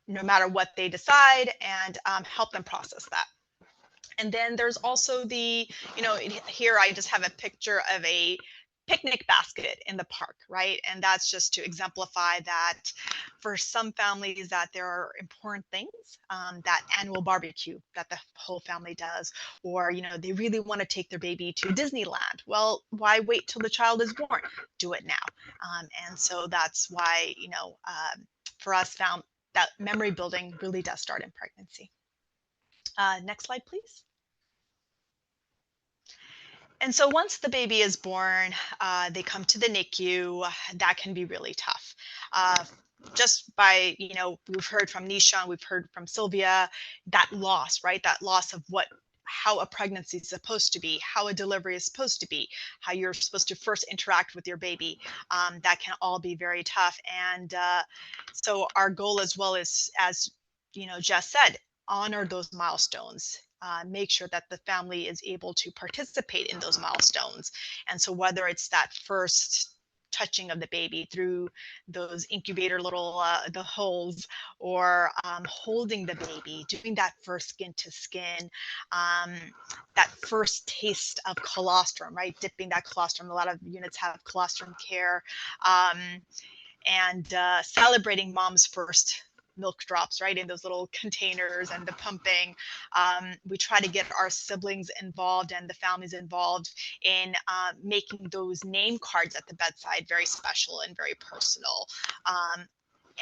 no matter what they decide, and help them process that. And then there's also here I just have a picture of a picnic basket in the park, right? And that's just to exemplify that for some families that there are important things, that annual barbecue that the whole family does, or, they really want to take their baby to Disneyland. Well, why wait till the child is born? Do it now. And so that's why, for us, that memory building really does start in pregnancy. Next slide, please. And so once the baby is born, they come to the NICU. That can be really tough. Just by, we've heard from Nishan, we've heard from Silvia, that loss, right? That loss of how a pregnancy is supposed to be, how a delivery is supposed to be, how you're supposed to first interact with your baby. That can all be very tough. And so our goal as well is, as Jess said, honor those milestones. Make sure that the family is able to participate in those milestones. And so whether it's that first touching of the baby through those incubator little the holes, or holding the baby, doing that first skin to skin, that first taste of colostrum, right? Dipping that colostrum. A lot of units have colostrum care, and celebrating mom's first milk drops, right, in those little containers, and the pumping. We try to get our siblings involved and the families involved in making those name cards at the bedside very special and very personal.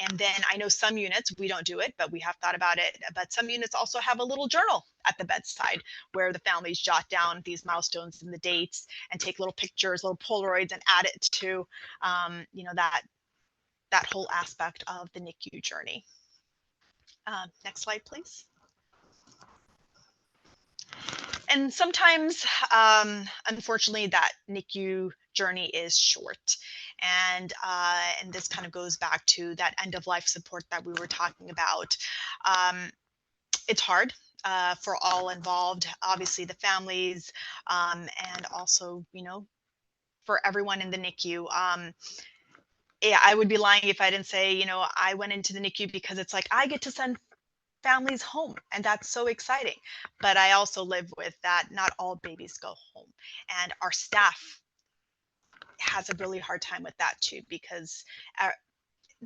And then I know some units, we don't do it, but we have thought about it. But some units also have a little journal at the bedside where the families jot down these milestones and the dates and take little pictures, little Polaroids, and add it to, that whole aspect of the NICU journey. Next slide, please. And sometimes, unfortunately, that NICU journey is short. And this kind of goes back to that end of life support that we were talking about. It's hard for all involved, obviously the families, and also, for everyone in the NICU. Yeah, I would be lying if I didn't say, I went into the NICU because it's like I get to send families home, and that's so exciting. But I also live with that not all babies go home, and our staff has a really hard time with that too, because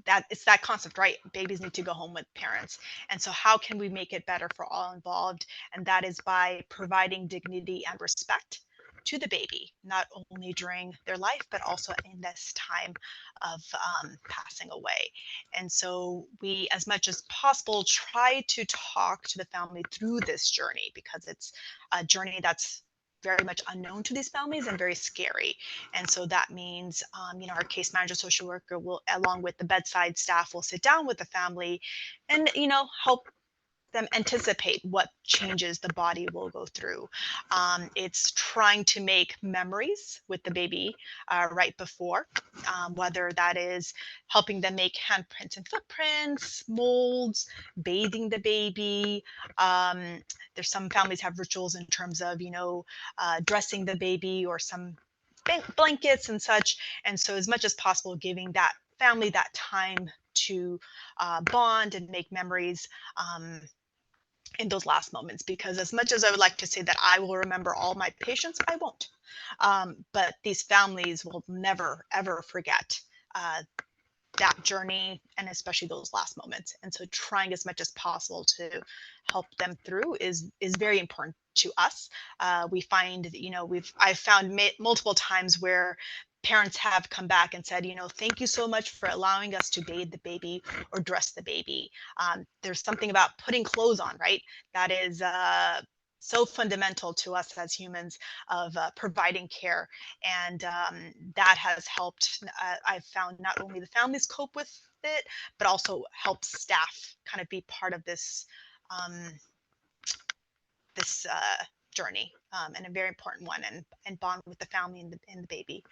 that it's that concept, right? Babies need to go home with parents. And so how can we make it better for all involved? And that is by providing dignity and respect to the baby, not only during their life, but also in this time of passing away. And so we, as much as possible, try to talk to the family through this journey, because it's a journey that's very much unknown to these families and very scary. And so that means, our case manager, social worker will, along with the bedside staff, will sit down with the family and, help them anticipate what changes the body will go through. It's trying to make memories with the baby right before, whether that is helping them make handprints and footprints, molds, bathing the baby. There's some families have rituals in terms of, dressing the baby, or some blankets and such. And so as much as possible, giving that family that time to bond and make memories in those last moments. Because as much as I would like to say that I will remember all my patients, I won't. But these families will never, ever forget that journey, and especially those last moments. And so trying as much as possible to help them through is very important to us. We find, I've found multiple times where parents have come back and said, thank you so much for allowing us to bathe the baby or dress the baby. There's something about putting clothes on, right? That is so fundamental to us as humans of providing care. And that has helped, I've found, not only the families cope with it, but also helps staff kind of be part of this journey, and a very important one, and bond with the family and the baby.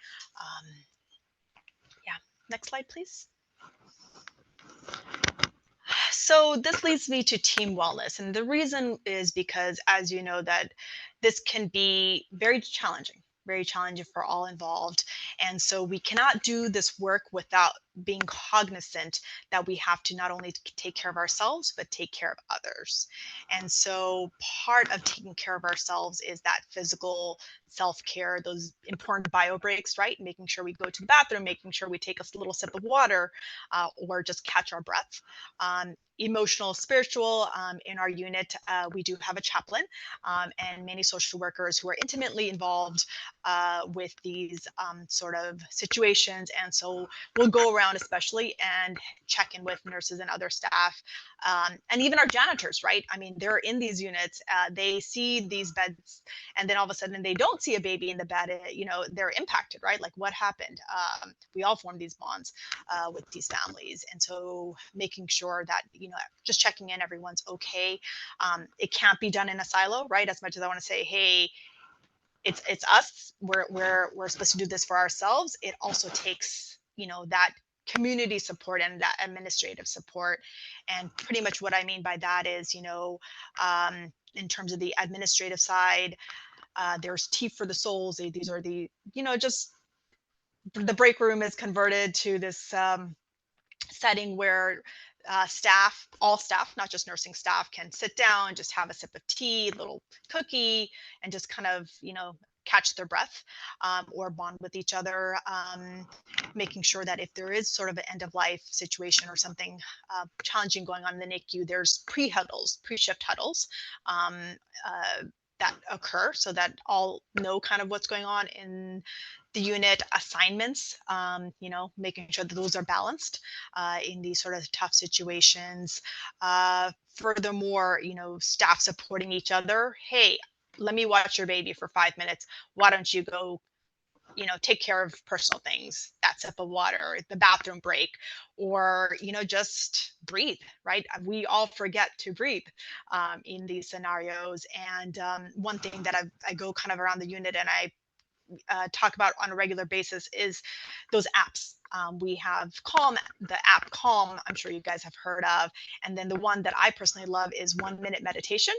Yeah, next slide, please. So this leads me to team wellness. And the reason is because, as you know, that this can be very challenging for all involved. And so we cannot do this work without being cognizant that we have to not only take care of ourselves, but take care of others. And so part of taking care of ourselves is that physical self-care, those important bio breaks, right? Making sure we go to the bathroom, making sure we take a little sip of water, or just catch our breath. Emotional, spiritual. In our unit, we do have a chaplain and many social workers who are intimately involved with these sort of situations. And so we'll go around especially and check in with nurses and other staff, and even our janitors, right? I mean, they're in these units, they see these beds, and then all of a sudden they don't see a baby in the bed, they're impacted, right? Like, what happened? We all form these bonds with these families. And so making sure that, just checking in, everyone's okay. It can't be done in a silo, right? As much as I want to say, hey, it's us, we're supposed to do this for ourselves. It also takes, that community support and that administrative support. And pretty much what I mean by that is, in terms of the administrative side, there's tea for the souls. These are the, just the break room is converted to this setting where all staff, not just nursing staff, can sit down, just have a sip of tea, little cookie, and just kind of, catch their breath, or bond with each other, making sure that if there is sort of an end of life situation or something challenging going on in the NICU, there's pre-shift huddles that occur so that all know kind of what's going on in the unit, assignments, making sure that those are balanced in these sort of tough situations. Furthermore, staff supporting each other. Hey, let me watch your baby for 5 minutes. Why don't you go, take care of personal things, that sip of water, the bathroom break, or, just breathe, right? We all forget to breathe in these scenarios. And one thing that I go kind of around the unit and I talk about on a regular basis is those apps. We have Calm, the app Calm, I'm sure you guys have heard of. And then the one that I personally love is 1 Minute Meditation.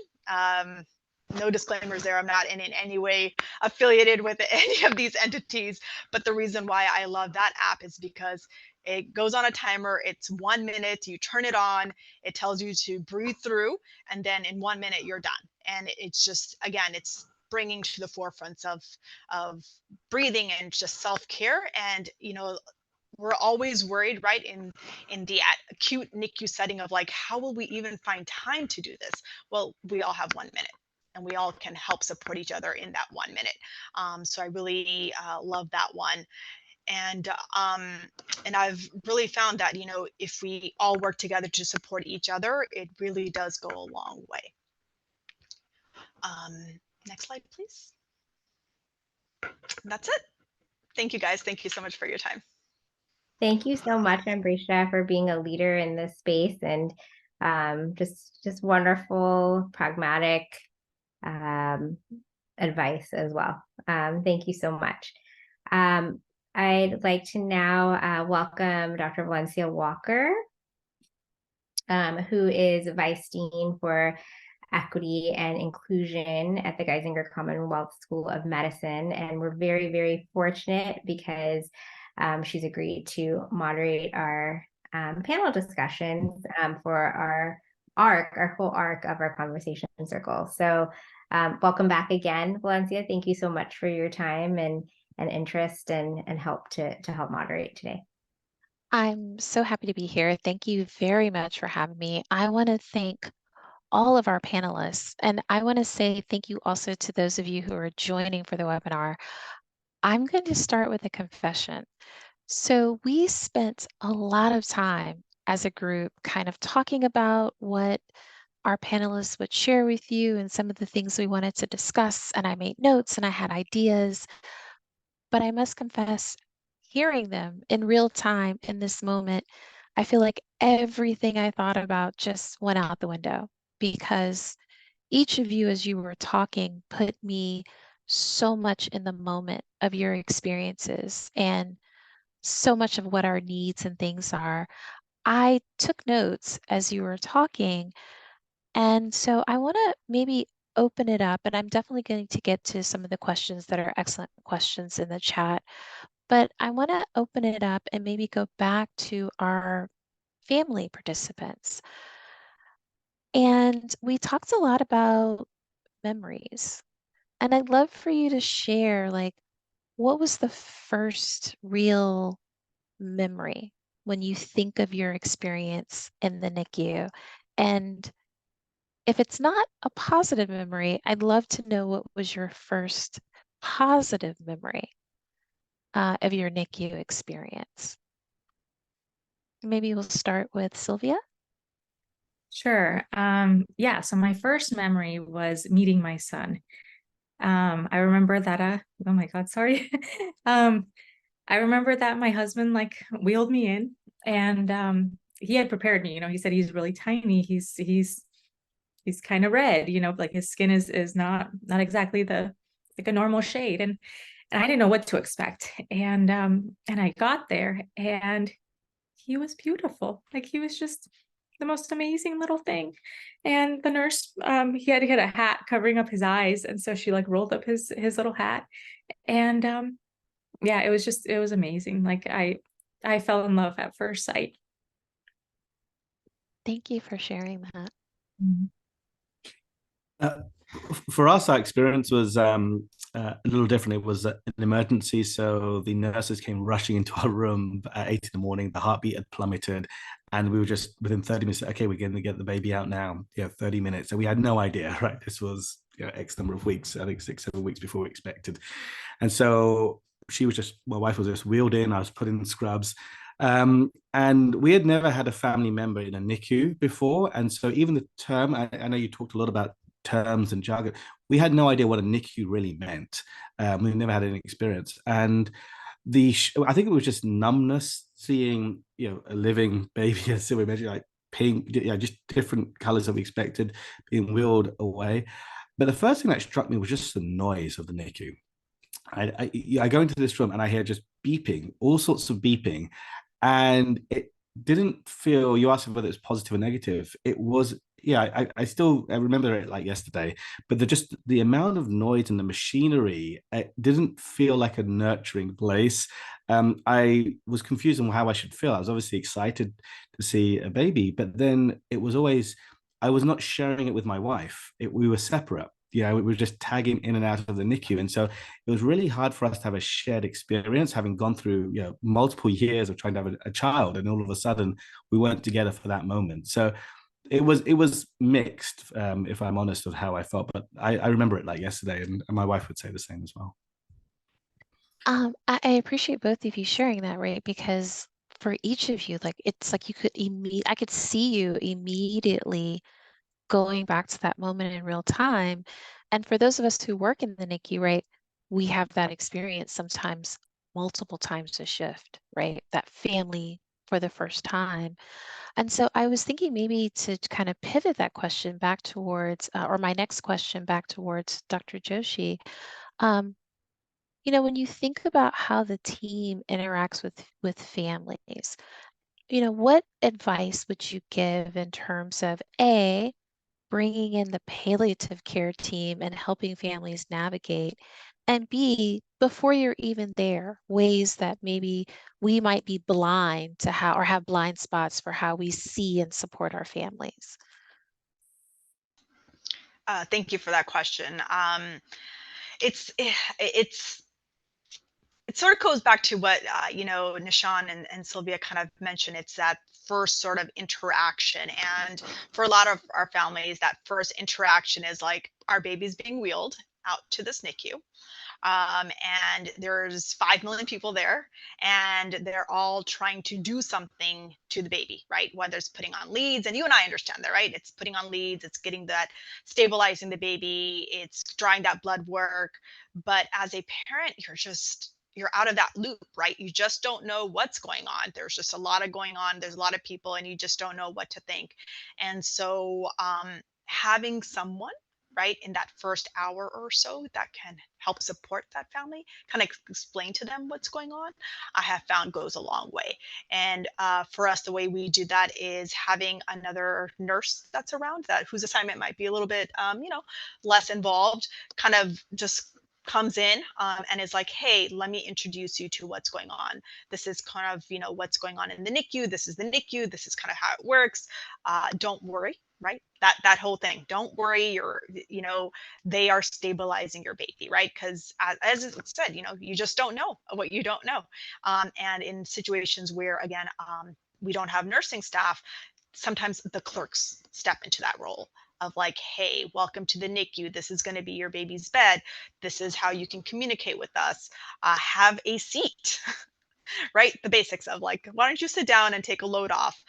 No disclaimers there. I'm not in any way affiliated with any of these entities. But the reason why I love that app is because it goes on a timer. It's 1 minute. You turn it on. It tells you to breathe through. And then in 1 minute, you're done. And it's just, again, it's bringing to the forefront of breathing and just self-care. And, we're always worried, right, in the acute NICU setting of like, how will we even find time to do this? Well, we all have 1 minute. And we all can help support each other in that 1 minute. So I really love that one. And I've really found that, if we all work together to support each other, it really does go a long way. Next slide, please. That's it. Thank you, guys. Thank you so much for your time. Thank you so much, Ambrisha, for being a leader in this space, and just wonderful, pragmatic advice as well. Thank you so much. I'd like to now welcome Dr. Valencia Walker, who is Vice Dean for Equity and Inclusion at the Geisinger Commonwealth School of Medicine. And we're very, very fortunate because she's agreed to moderate our panel discussions for our whole arc of our conversation circle. So welcome back again, Valencia. Thank you so much for your time and interest and help to help moderate today. I'm so happy to be here. Thank you very much for having me. I want to thank all of our panelists, and I want to say thank you also to those of you who are joining for the webinar. I'm going to start with a confession. So we spent a lot of time as a group kind of talking about what our panelists would share with you and some of the things we wanted to discuss. And I made notes and I had ideas. But I must confess, hearing them in real time in this moment, I feel like everything I thought about just went out the window because each of you, as you were talking, put me so much in the moment of your experiences and so much of what our needs and things are. I took notes as you were talking. And so I want to maybe open it up, and I'm definitely going to get to some of the questions that are excellent questions in the chat. But I want to open it up and maybe go back to our family participants. And we talked a lot about memories. And I'd love for you to share, like, what was the first real memory when you think of your experience in the NICU? And if it's not a positive memory, I'd love to know what was your first positive memory of your NICU experience. Maybe we'll start with Silvia. Sure. Yeah, so my first memory was meeting my son. I remember that, oh my God, sorry. I remember that my husband like wheeled me in and he had prepared me, he said he's really tiny. He's kind of red, like his skin is not exactly like a normal shade. And I didn't know what to expect. And I got there and he was beautiful. Like he was just the most amazing little thing. And the nurse, he had a hat covering up his eyes. And so she like rolled up his little hat. And yeah, it was amazing. Like I fell in love at first sight. Thank you for sharing that. For us, our experience was a little different. It was an emergency, so the nurses came rushing into our room at 8 in the morning. The heartbeat had plummeted, and we were just within 30 minutes. Okay, we're going to get the baby out now. 30 minutes. So we had no idea, right? This was X number of weeks. I think 6-7 weeks before we expected, and so my wife was just wheeled in. I was put in scrubs. And we had never had a family member in a NICU before. And so even the term, I know you talked a lot about terms and jargon. We had no idea what a NICU really meant. We never had any experience. And I think it was just numbness, seeing, a living baby, as we mentioned, like pink, just different colors than we expected, being wheeled away. But the first thing that struck me was just the noise of the NICU. I go into this room and I hear just beeping, all sorts of beeping, and it didn't feel. You asked whether it's positive or negative. It was, I still remember it like yesterday. But the amount of noise and the machinery, it didn't feel like a nurturing place. I was confused on how I should feel. I was obviously excited to see a baby, but then it was always, I was not sharing it with my wife. We were separate. We were just tagging in and out of the NICU. And so it was really hard for us to have a shared experience, having gone through multiple years of trying to have a child, and all of a sudden we weren't together for that moment. So it was mixed, if I'm honest, of how I felt. But I remember it like yesterday, and my wife would say the same as well. I appreciate both of you sharing that, right? Because for each of you, like it's like you could I could see you immediately going back to that moment in real time. And for those of us who work in the NICU, right, we have that experience sometimes multiple times a shift, right? That family for the first time. And so I was thinking maybe to kind of pivot that question back towards, or my next question back towards Dr. Joshi. When you think about how the team interacts with families, what advice would you give in terms of bringing in the palliative care team and helping families navigate, and B, before you're even there, ways that maybe we might be blind to how, or have blind spots for how we see and support our families? Thank you for that question. It sort of goes back to what Nishan and Silvia kind of mentioned. It's that first sort of interaction, and for a lot of our families, that first interaction is like, our baby's being wheeled out to this NICU. And there's 5 million people there, and they're all trying to do something to the baby, right? Whether it's putting on leads, and you and I understand that, right? It's putting on leads, it's getting that, stabilizing the baby, it's drawing that blood work. But as a parent, you're out of that loop, right? You just don't know what's going on. There's just a lot of going on. There's a lot of people, and you just don't know what to think. And so having someone, right, in that first hour or so that can help support that family, kind of explain to them what's going on, I have found goes a long way. And for us, the way we do that is having another nurse that's around, that whose assignment might be a little bit, less involved, kind of just comes in and is like, hey, let me introduce you to what's going on. This is kind of, what's going on in the NICU. This is the NICU. This is kind of how it works. Don't worry, right? That whole thing. Don't worry. They are stabilizing your baby, right? Because as it said, you just don't know what you don't know. And in situations where, again, we don't have nursing staff, sometimes the clerks step into that role of like, hey, welcome to the NICU. This is going to be your baby's bed. This is how you can communicate with us. Have a seat, right? The basics of like, why don't you sit down and take a load off?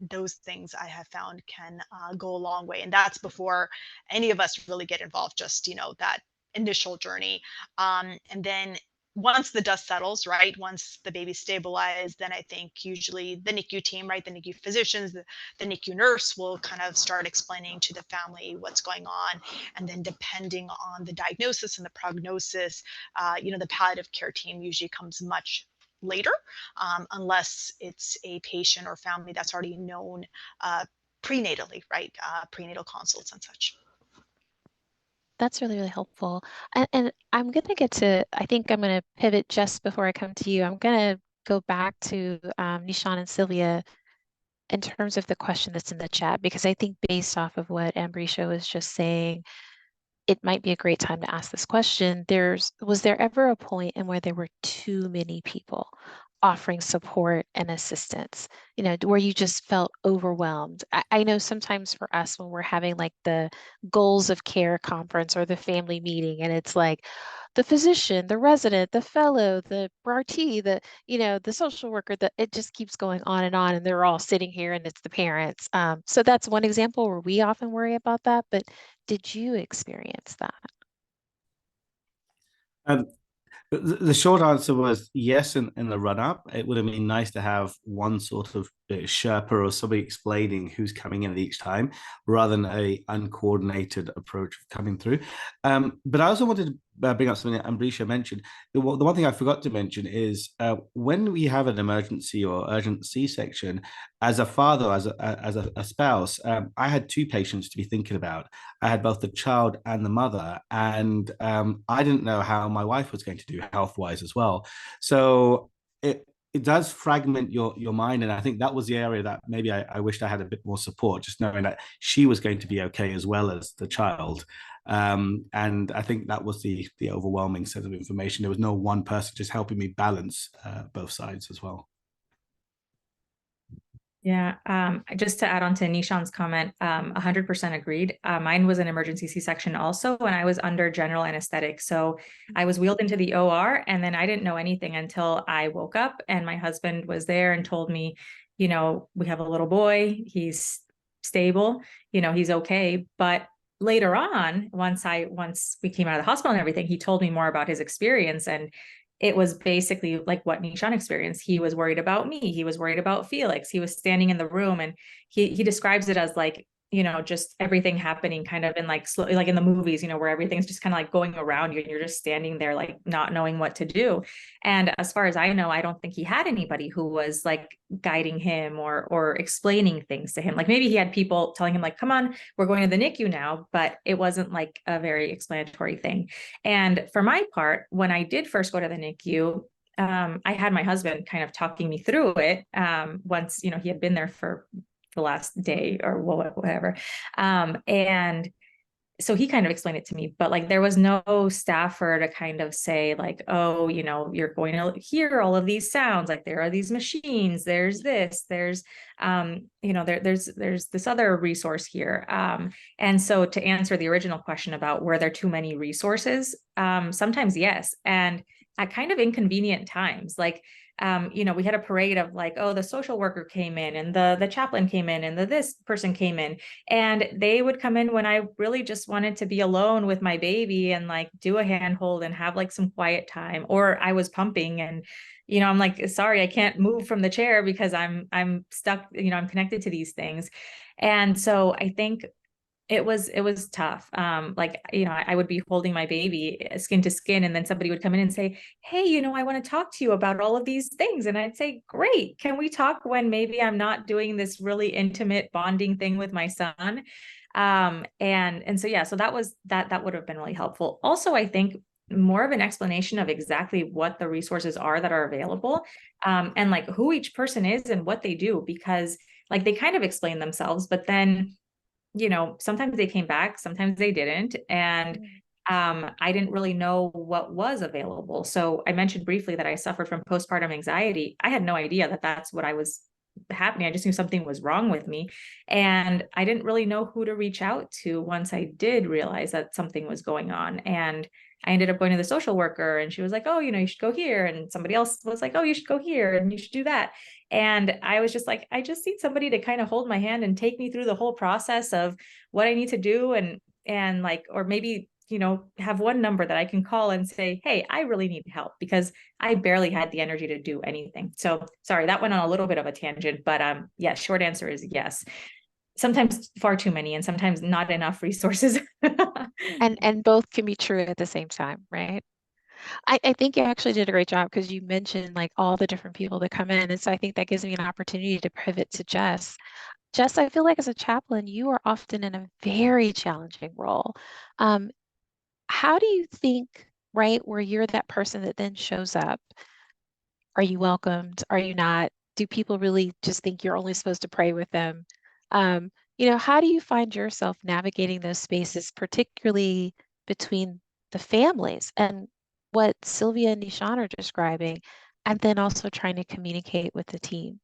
Those things I have found can go a long way. And that's before any of us really get involved, just, that initial journey. And then once the dust settles, right, once the baby's stabilized, then I think usually the NICU team, right, the NICU physicians, the NICU nurse will kind of start explaining to the family what's going on. And then depending on the diagnosis and the prognosis, the palliative care team usually comes much later, unless it's a patient or family that's already known prenatally, right, prenatal consults and such. That's really, really helpful. And I'm going to I think I'm going to pivot just before I come to you. I'm going to go back to Nishan and Silvia in terms of the question that's in the chat, because I think based off of what Ambrisha was just saying, it might be a great time to ask this question. Was there ever a point in where there were too many people offering support and assistance, where you just felt overwhelmed? I know sometimes for us, when we're having like the goals of care conference or the family meeting, and it's like the physician, the resident, the fellow, the RT, the social worker, it just keeps going on, and they're all sitting here, and it's the parents. So that's one example where we often worry about that. But did you experience that? The short answer was yes. In the run up, it would have been nice to have one sort of Sherpa or somebody explaining who's coming in at each time, rather than a uncoordinated approach of coming through. But I also wanted to bring up something that Ambrisha mentioned. The one thing I forgot to mention is when we have an emergency or urgent C-section, as a father, as a spouse, I had 2 patients to be thinking about. I had both the child and the mother, and I didn't know how my wife was going to do health-wise as well. So it does fragment your mind, and I think that was the area that maybe I wished I had a bit more support, just knowing that she was going to be okay as well as the child. And I think that was the overwhelming set of information. There was no one person just helping me balance both sides as well. Yeah, just to add on to Nishan's comment, 100% agreed. Mine was an emergency C-section also, and I was under general anesthetic. So I was wheeled into the OR, and then I didn't know anything until I woke up, and my husband was there and told me, we have a little boy, he's stable, he's okay. But later on, once we came out of the hospital and everything, he told me more about his experience, and it was basically like what Nishan experienced. He was worried about me. He was worried about Felix. He was standing in the room, and he describes it as like, just everything happening kind of in like slow, like in the movies, where everything's just kind of like going around you and you're just standing there, like not knowing what to do. And as far as I know, I don't think he had anybody who was like guiding him or explaining things to him. Like maybe he had people telling him like, come on, we're going to the NICU now, but it wasn't like a very explanatory thing. And for my part, when I did first go to the NICU, I had my husband kind of talking me through it once, he had been there for the last day or whatever. And so he kind of explained it to me, but like there was no staffer to kind of say like, oh, you know, you're going to hear all of these sounds, like there are these machines, there's this, there's you know, there's this other resource here. And so to answer the original question about were there too many resources, sometimes yes, and at kind of inconvenient times. Like you know, we had a parade of like, oh, the social worker came in and the chaplain came in and this person came in, and they would come in when I really just wanted to be alone with my baby and like do a handhold and have like some quiet time, or I was pumping and, you know, I'm like, sorry, I can't move from the chair because I'm stuck, you know, I'm connected to these things. And so I think it was tough. Like, you know, I would be holding my baby skin to skin, and then somebody would come in and say, hey, you know, I want to talk to you about all of these things. And I'd say, great, can we talk when maybe I'm not doing this really intimate bonding thing with my son? And so, yeah, so that would have been really helpful. Also, I think more of an explanation of exactly what the resources are that are available, and like who each person is and what they do, because like they kind of explain themselves, but then, you know, sometimes they came back, sometimes they didn't. And I didn't really know what was available. So I mentioned briefly that I suffered from postpartum anxiety. I had no idea that that's what I was happening. I just knew something was wrong with me. And I didn't really know who to reach out to once I did realize that something was going on. And I ended up going to the social worker, and she was like, oh, you know, you should go here. And somebody else was like, oh, you should go here and you should do that. And I was just like, I just need somebody to kind of hold my hand and take me through the whole process of what I need to do. And like, or maybe, you know, have one number that I can call and say, hey, I really need help, because I barely had the energy to do anything. So sorry, that went on a little bit of a tangent, but yeah, short answer is yes. Sometimes far too many, and sometimes not enough resources. And both can be true at the same time, right? I think you actually did a great job, because you mentioned like all the different people that come in. And so I think that gives me an opportunity to pivot to Jess. Jess, I feel like as a chaplain, you are often in a very challenging role. How do you think, right, where you're that person that then shows up? Are you welcomed? Are you not? Do people really just think you're only supposed to pray with them? You know, how do you find yourself navigating those spaces, particularly between the families and what Sylvia and Nishan are describing, and then also trying to communicate with the team?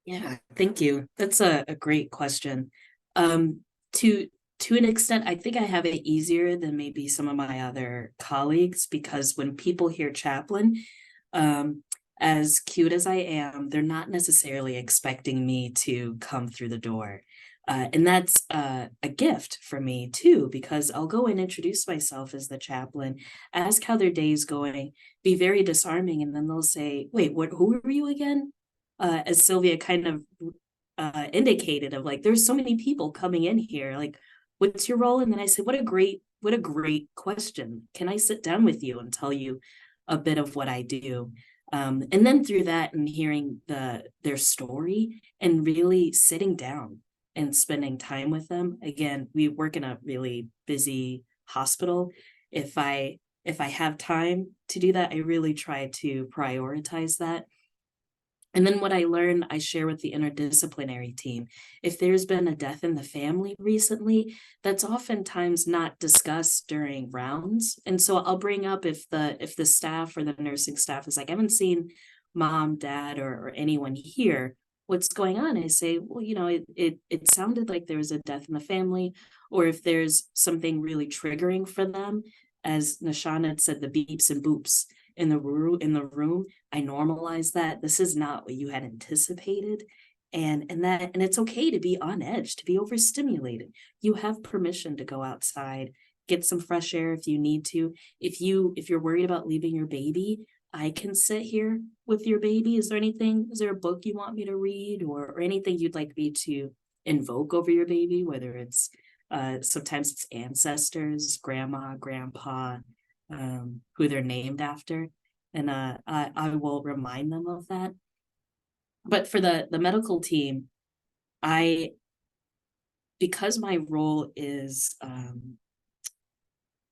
Yeah, thank you. That's a great question. To an extent, I think I have it easier than maybe some of my other colleagues, because when people hear chaplain, as cute as I am, they're not necessarily expecting me to come through the door. And that's a gift for me too, because I'll go and introduce myself as the chaplain, ask how their day's going, be very disarming, and then they'll say, wait, who are you again? As Sylvia kind of indicated, of like, there's so many people coming in here, like, what's your role? And then I said, what a great question. Can I sit down with you and tell you a bit of what I do? And then through that, and hearing their story, and really sitting down and spending time with them. Again, we work in a really busy hospital. If I have time to do that, I really try to prioritize that. And then what I learned, I share with the interdisciplinary team. If there's been a death in the family recently, that's oftentimes not discussed during rounds. And so I'll bring up, if the staff or the nursing staff is like, I haven't seen mom, dad, or anyone here, what's going on? I say, well, you know, it sounded like there was a death in the family, or if there's something really triggering for them, as Nishan had said, the beeps and boops in the room, I normalize that. This is not what you had anticipated. And it's okay to be on edge, to be overstimulated. You have permission to go outside, get some fresh air if you need to. If you're worried about leaving your baby, I can sit here with your baby. Is there a book you want me to read, or anything you'd like me to invoke over your baby, whether it's sometimes it's ancestors, grandma, grandpa, who they're named after, and I will remind them of that. But for the medical team, because my role is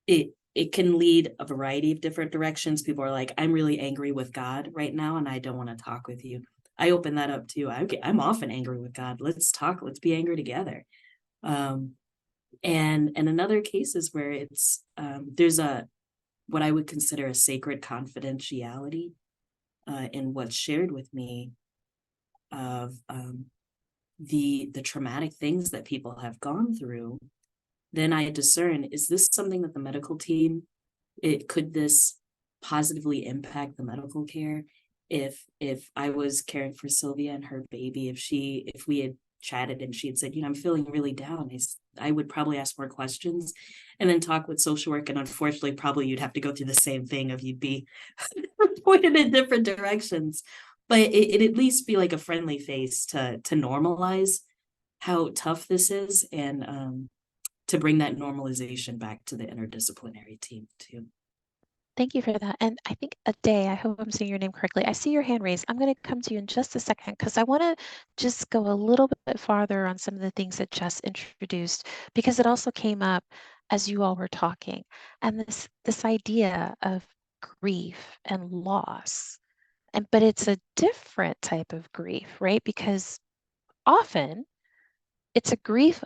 it can lead a variety of different directions. People are like, I'm really angry with God right now, and I don't want to talk with you. I open that up too. I'm often angry with God. Let's talk. Let's be angry together. And in other cases where it's there's a what I would consider a sacred confidentiality in what's shared with me of the traumatic things that people have gone through, then I discern, is this something that the medical team, could this positively impact the medical care? If I was caring for Sylvia and her baby, if we had chatted and she had said, I'm feeling really down, I would probably ask more questions and then talk with social work. And unfortunately, probably you'd have to go through the same thing of you'd be pointed in different directions. But it'd at least be like a friendly face to normalize how tough this is, and to bring that normalization back to the interdisciplinary team too. Thank you for that. And I think Aday, I hope I'm saying your name correctly. I see your hand raised. I'm going to come to you in just a second because I want to just go a little bit farther on some of the things that Jess introduced, because it also came up as you all were talking. And this idea of grief and loss. But it's a different type of grief, right? Because often it's a grief,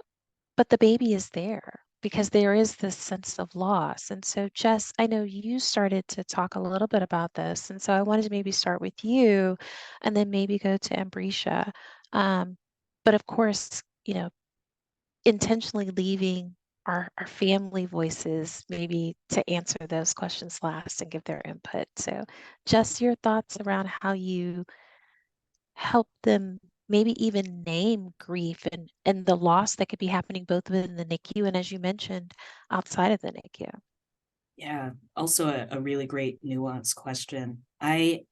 but the baby is there because there is this sense of loss. And so, Jess, I know you started to talk a little bit about this. And so I wanted to maybe start with you and then maybe go to Ambrisha. But of course, intentionally leaving our family voices maybe to answer those questions last and give their input. So, Jess, your thoughts around how you help them maybe even name grief and the loss that could be happening both within the NICU and, as you mentioned, outside of the NICU. Yeah, also a really great nuanced question. I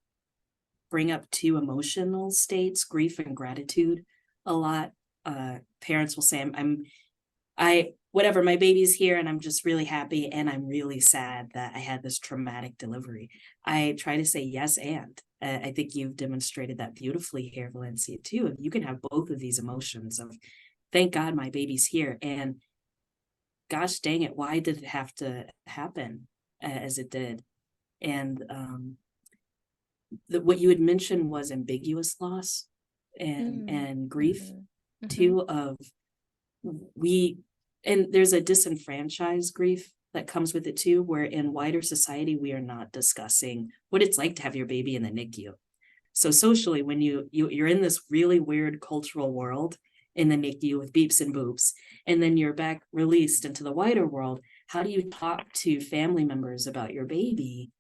bring up two emotional states, grief and gratitude, a lot. Parents will say, whatever, my baby's here and I'm just really happy and I'm really sad that I had this traumatic delivery. I try to say yes, and I think you've demonstrated that beautifully here, Valencia, too. You can have both of these emotions of, thank God my baby's here, and gosh dang it, why did it have to happen as it did? And what you had mentioned was ambiguous loss and grief too, of and there's a disenfranchised grief that comes with it too, where in wider society, we are not discussing what it's like to have your baby in the NICU. So socially, when you're in this really weird cultural world in the NICU with beeps and boops, and then you're back released into the wider world, how do you talk to family members about your baby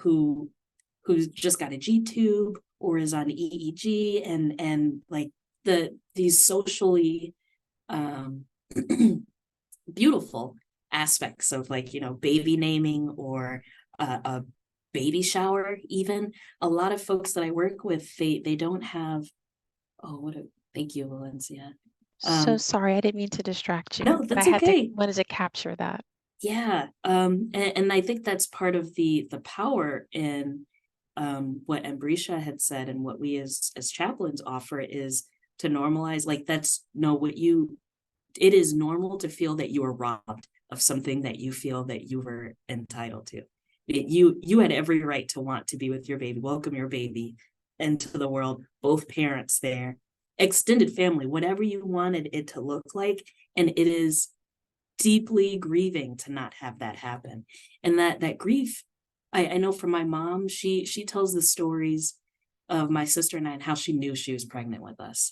who's just got a G-tube or is on EEG, and like these socially beautiful aspects of, like, baby naming or a baby shower. Even a lot of folks that I work with, they don't have, thank you, Valencia. So sorry, I didn't mean to distract you. No, but that's I okay. wanted to capture that. Yeah. And I think that's part of the power in what Ambrisha had said, and what we as chaplains offer is to normalize, like, it is normal to feel that you were robbed of something that you feel that you were entitled to. You had every right to want to be with your baby, welcome your baby into the world, both parents there, extended family, whatever you wanted it to look like. And it is deeply grieving to not have that happen. And that grief, I know from my mom, she tells the stories of my sister and I and how she knew she was pregnant with us.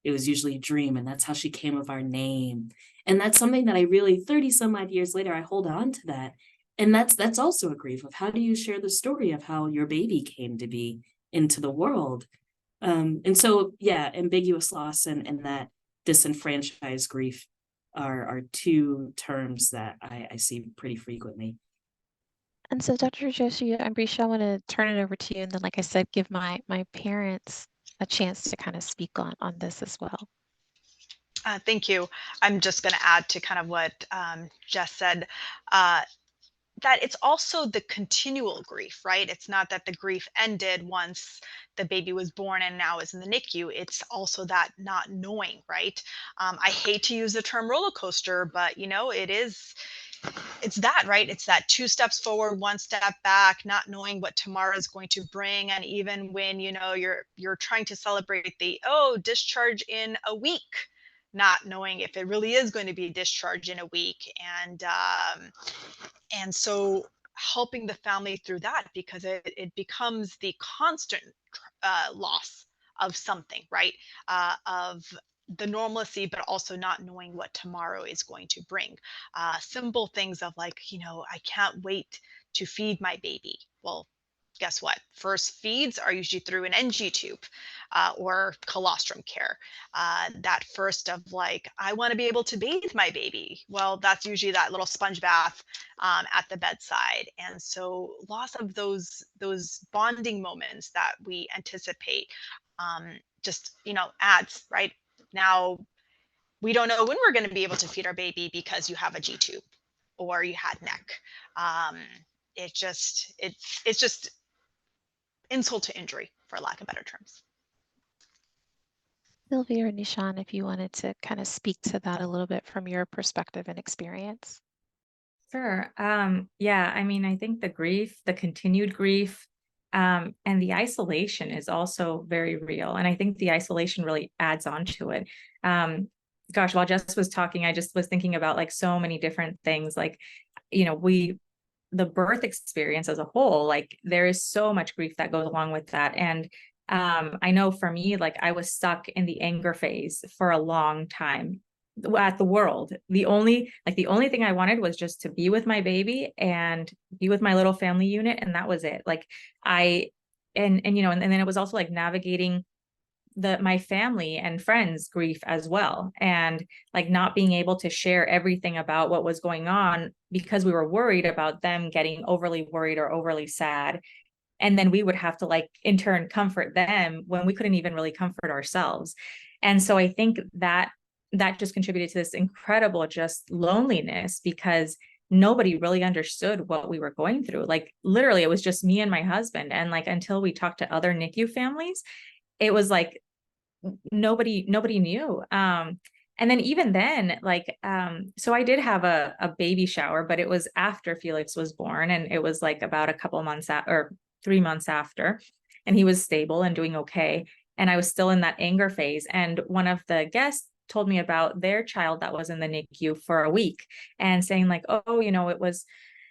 It was usually a dream, and that's how she came with our name. And that's something that I really, 30 some odd years later, I hold on to that. And that's also a grief of, how do you share the story of how your baby came to be into the world? And so, yeah, ambiguous loss and that disenfranchised grief are two terms that I see pretty frequently. And so, Dr. Joshi, Ambrisha, I want to turn it over to you. And then, like I said, give my parents a chance to kind of speak on this as well. Thank you. I'm just going to add to kind of what Jess said, that it's also the continual grief, right? It's not that the grief ended once the baby was born and now is in the NICU. It's also that not knowing, right? I hate to use the term roller coaster, but it's that, right? It's that 2 steps forward, 1 step back, not knowing what tomorrow is going to bring. And even when, you're trying to celebrate the, discharge in a week, not knowing if it really is going to be discharged in a week. And so helping the family through that, because it becomes the constant loss of something, right? Of the normalcy, but also not knowing what tomorrow is going to bring. Simple things of like, I can't wait to feed my baby. Well, guess what? First feeds are usually through an NG tube or colostrum care. That first of like, I want to be able to bathe my baby. Well, that's usually that little sponge bath at the bedside. And so loss of those bonding moments that we anticipate just, adds, right? Now, we don't know when we're going to be able to feed our baby because you have a G tube or you had neck. It's just insult to injury, for lack of better terms. Sylvia or Nishan, if you wanted to kind of speak to that a little bit from your perspective and experience. Sure. Yeah, I mean, I think the continued grief, and the isolation is also very real. And I think the isolation really adds on to it. Gosh, while Jess was talking, I just was thinking about like so many different things, like, the birth experience as a whole, like there is so much grief that goes along with that. And I know for me, like I was stuck in the anger phase for a long time at the world. The only thing I wanted was just to be with my baby and be with my little family unit. And that was it. Like and then it was also like navigating my family and friends' grief as well. And like not being able to share everything about what was going on because we were worried about them getting overly worried or overly sad. And then we would have to like in turn comfort them when we couldn't even really comfort ourselves. And so I think that just contributed to this incredible just loneliness, because nobody really understood what we were going through. Like literally it was just me and my husband. And like until we talked to other NICU families, it was like nobody knew. And then even then, like, so I did have a baby shower, but it was after Felix was born, and it was like about a couple months or 3 months after, and he was stable and doing okay. And I was still in that anger phase. And one of the guests told me about their child that was in the NICU for a week and saying like, oh, it was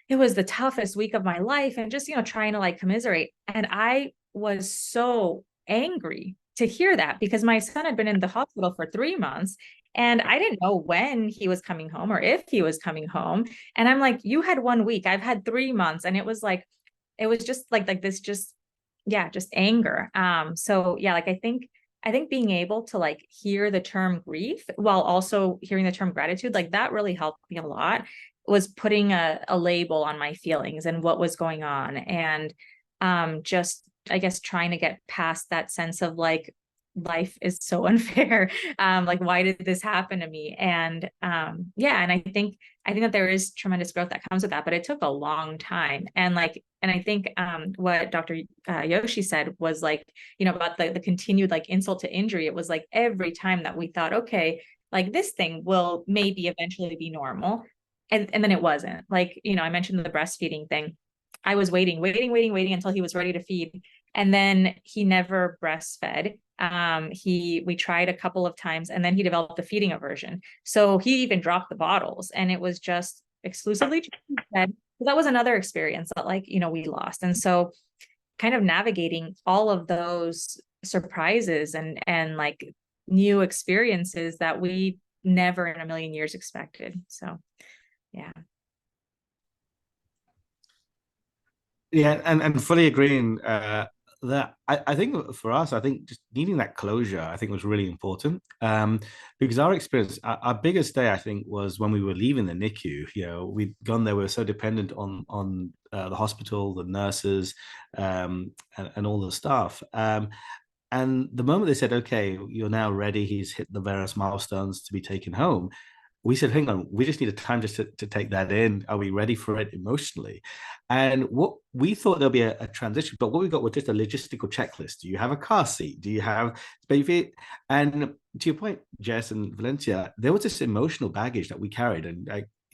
the toughest week of my life, and just, trying to like commiserate. And I was so angry to hear that, because my son had been in the hospital for 3 months and I didn't know when he was coming home or if he was coming home. And I'm like, you had 1 week, I've had 3 months. And it was just like this, just anger. So yeah, like I think being able to like hear the term grief while also hearing the term gratitude, like that really helped me a lot, was putting a label on my feelings and what was going on. And just, I guess, trying to get past that sense of like, life is so unfair. Like, why did this happen to me? And and I think that there is tremendous growth that comes with that, but it took a long time. And I think what Dr. Joshi said was like, about the continued like insult to injury. It was like every time that we thought, okay, like this thing will maybe eventually be normal. And then it wasn't. Like, I mentioned the breastfeeding thing. I was waiting until he was ready to feed. And then he never breastfed. We tried a couple of times, and then he developed a feeding aversion. So he even dropped the bottles, and it was just exclusively fed. So that was another experience that we lost. And so kind of navigating all of those surprises and like new experiences that we never in a million years expected. So, yeah. Yeah, and fully agreeing that I think for us, I think just needing that closure, I think was really important. Because our experience, our biggest day, I think, was when we were leaving the NICU. We'd gone there, we were so dependent on the hospital, the nurses, and all the staff. And the moment they said, okay, you're now ready, he's hit the various milestones to be taken home, we said, hang on, we just need a time just to take that in. Are we ready for it emotionally? And what we thought there'll be a transition, but what we got was just a logistical checklist. Do you have a car seat? Do you have baby? And to your point, Jess and Valencia, there was this emotional baggage that we carried. And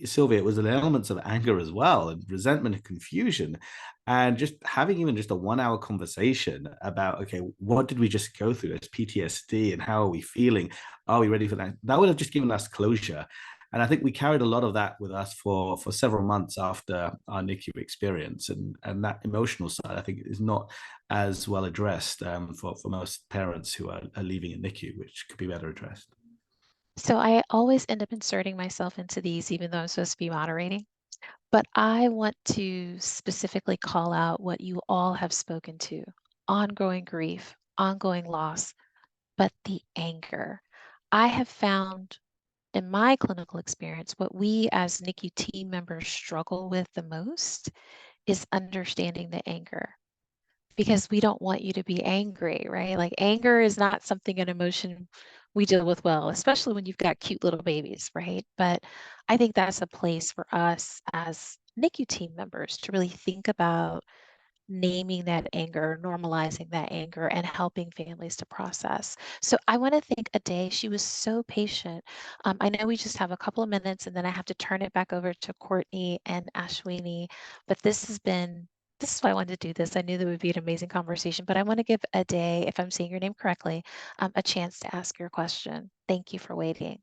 Sylvia, it was the elements of anger as well, and resentment and confusion. And just having even just a 1 hour conversation about, okay, what did we just go through as PTSD and how are we feeling? Are we ready for that? That would have just given us closure. And I think we carried a lot of that with us for several months after our NICU experience. And that emotional side, I think, is not as well addressed for most parents who are leaving a NICU, which could be better addressed. So I always end up inserting myself into these, even though I'm supposed to be moderating. But I want to specifically call out what you all have spoken to: ongoing grief, ongoing loss, but the anger. I have found in my clinical experience, what we as NICU team members struggle with the most is understanding the anger, because we don't want you to be angry, right? Like, anger is not something, an emotion we deal with well, especially when you've got cute little babies, right? But I think that's a place for us as NICU team members to really think about naming that anger, normalizing that anger, and helping families to process. So I want to thank Ade. She was so patient. I know we just have a couple of minutes and then I have to turn it back over to Courtney and Ashwini, but this is why I wanted to do this. I knew there would be an amazing conversation, but I want to give Ade, if I'm saying your name correctly, a chance to ask your question. Thank you for waiting.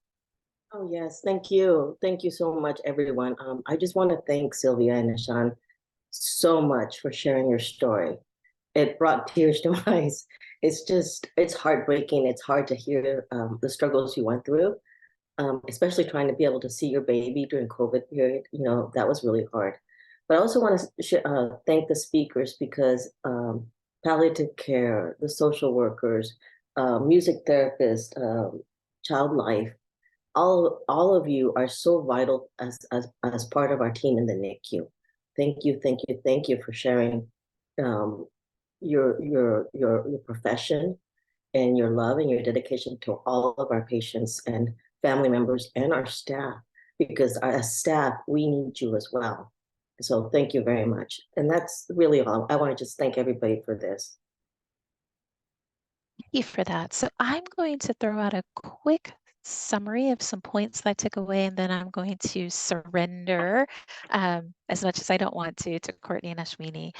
Oh, yes. Thank you. Thank you so much, everyone. I just want to thank Silvia and Nishan so much for sharing your story. It brought tears to my eyes. It's heartbreaking. It's hard to hear the struggles you went through, especially trying to be able to see your baby during COVID period. You know, that was really hard. But I also want to thank the speakers, because palliative care, the social workers, music therapists, child life, all of you are so vital as part of our team in the NICU. Thank you for sharing your profession and your love and your dedication to all of our patients and family members and our staff, because as staff, we need you as well. So thank you very much. And that's really all. I want to just thank everybody for this. Thank you for that. So I'm going to throw out a quick summary of some points that I took away, and then I'm going to surrender, as much as I don't want to Courtney and Ashwini.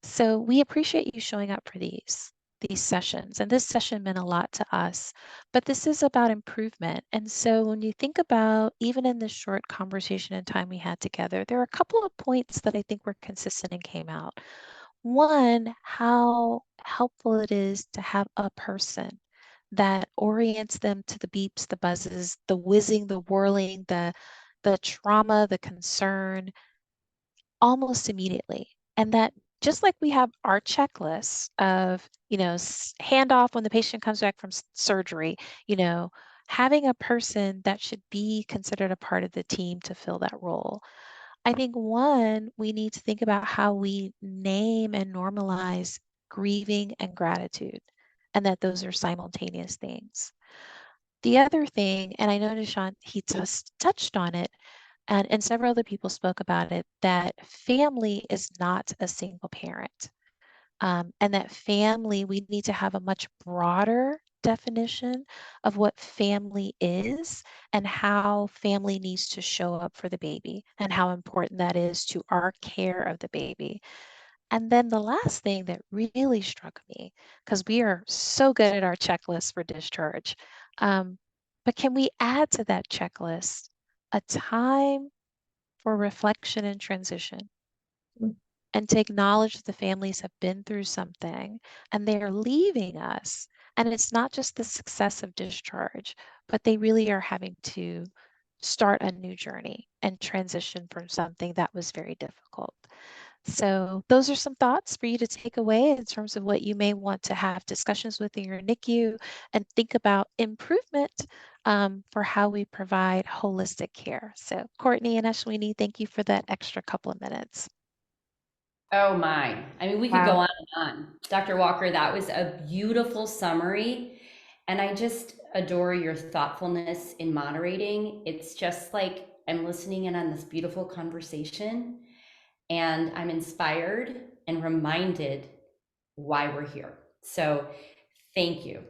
So we appreciate you showing up for these sessions, and this session meant a lot to us, but this is about improvement. And so when you think about, even in this short conversation and time we had together, there are a couple of points that I think were consistent and came out. One, how helpful it is to have a person that orients them to the beeps, the buzzes, the whizzing, the whirling, the trauma, the concern, almost immediately. And that, just like we have our checklist of, handoff when the patient comes back from surgery, having a person that should be considered a part of the team to fill that role. I think, one, we need to think about how we name and normalize grieving and gratitude, and that those are simultaneous things. The other thing, and I know Nishan, he just touched on it, and several other people spoke about it, that family is not a single parent. And that family, we need to have a much broader definition of what family is and how family needs to show up for the baby and how important that is to our care of the baby. And then the last thing that really struck me, because we are so good at our checklist for discharge, but can we add to that checklist a time for reflection and transition? And to acknowledge that the families have been through something and they're leaving us. And it's not just the success of discharge, but they really are having to start a new journey and transition from something that was very difficult. So those are some thoughts for you to take away in terms of what you may want to have discussions with in your NICU and think about improvement for how we provide holistic care. So Courtney and Ashwini, thank you for that extra couple of minutes. Oh my. I mean, we could go on and on. Dr. Walker, that was a beautiful summary. And I just adore your thoughtfulness in moderating. It's just like I'm listening in on this beautiful conversation, and I'm inspired and reminded why we're here. So thank you.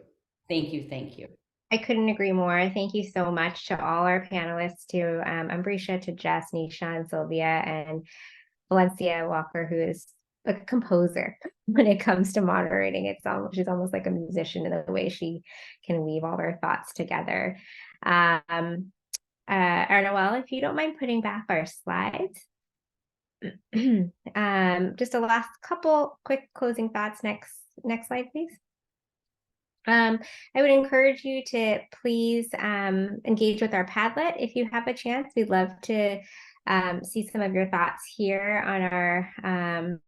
Thank you. Thank you. I couldn't agree more. Thank you so much to all our panelists, to Ambrisha, to Jess, Nishan, Silvia, and Valencia Walker, who is a composer when it comes to moderating. She's almost like a musician in the way she can weave all her thoughts together. Noelle, if you don't mind putting back our slides. Just a last couple quick closing thoughts. Next slide, please. I would encourage you to please engage with our Padlet if you have a chance. We'd love to see some of your thoughts here on our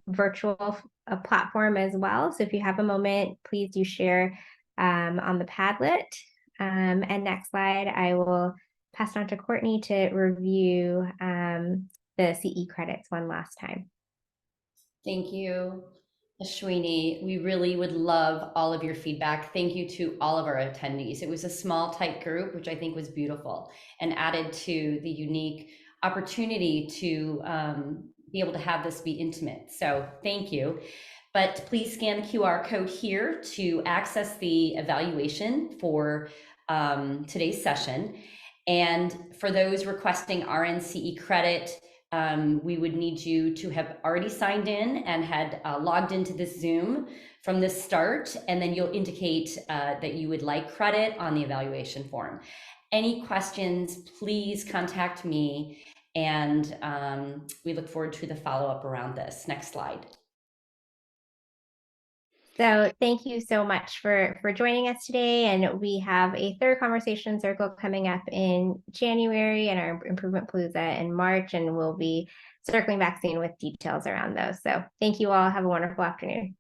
virtual platform as well. So if you have a moment, please do share on the Padlet. And next slide, I will pass it on to Courtney to review the CE credits one last time. Thank you, Ashwini. We really would love all of your feedback. Thank you to all of our attendees. It was a small, tight group, which I think was beautiful and added to the unique opportunity to be able to have this be intimate. So thank you. But please scan the QR code here to access the evaluation for today's session. And for those requesting RNCE credit, we would need you to have already signed in and had logged into this Zoom from the start, and then you'll indicate that you would like credit on the evaluation form. Any questions, please contact me, and we look forward to the follow-up around this. Next slide. So thank you so much for joining us today. And we have a third conversation circle coming up in January and our Improvement Palooza in March, and we'll be circling back soon with details around those. So thank you all. Have a wonderful afternoon.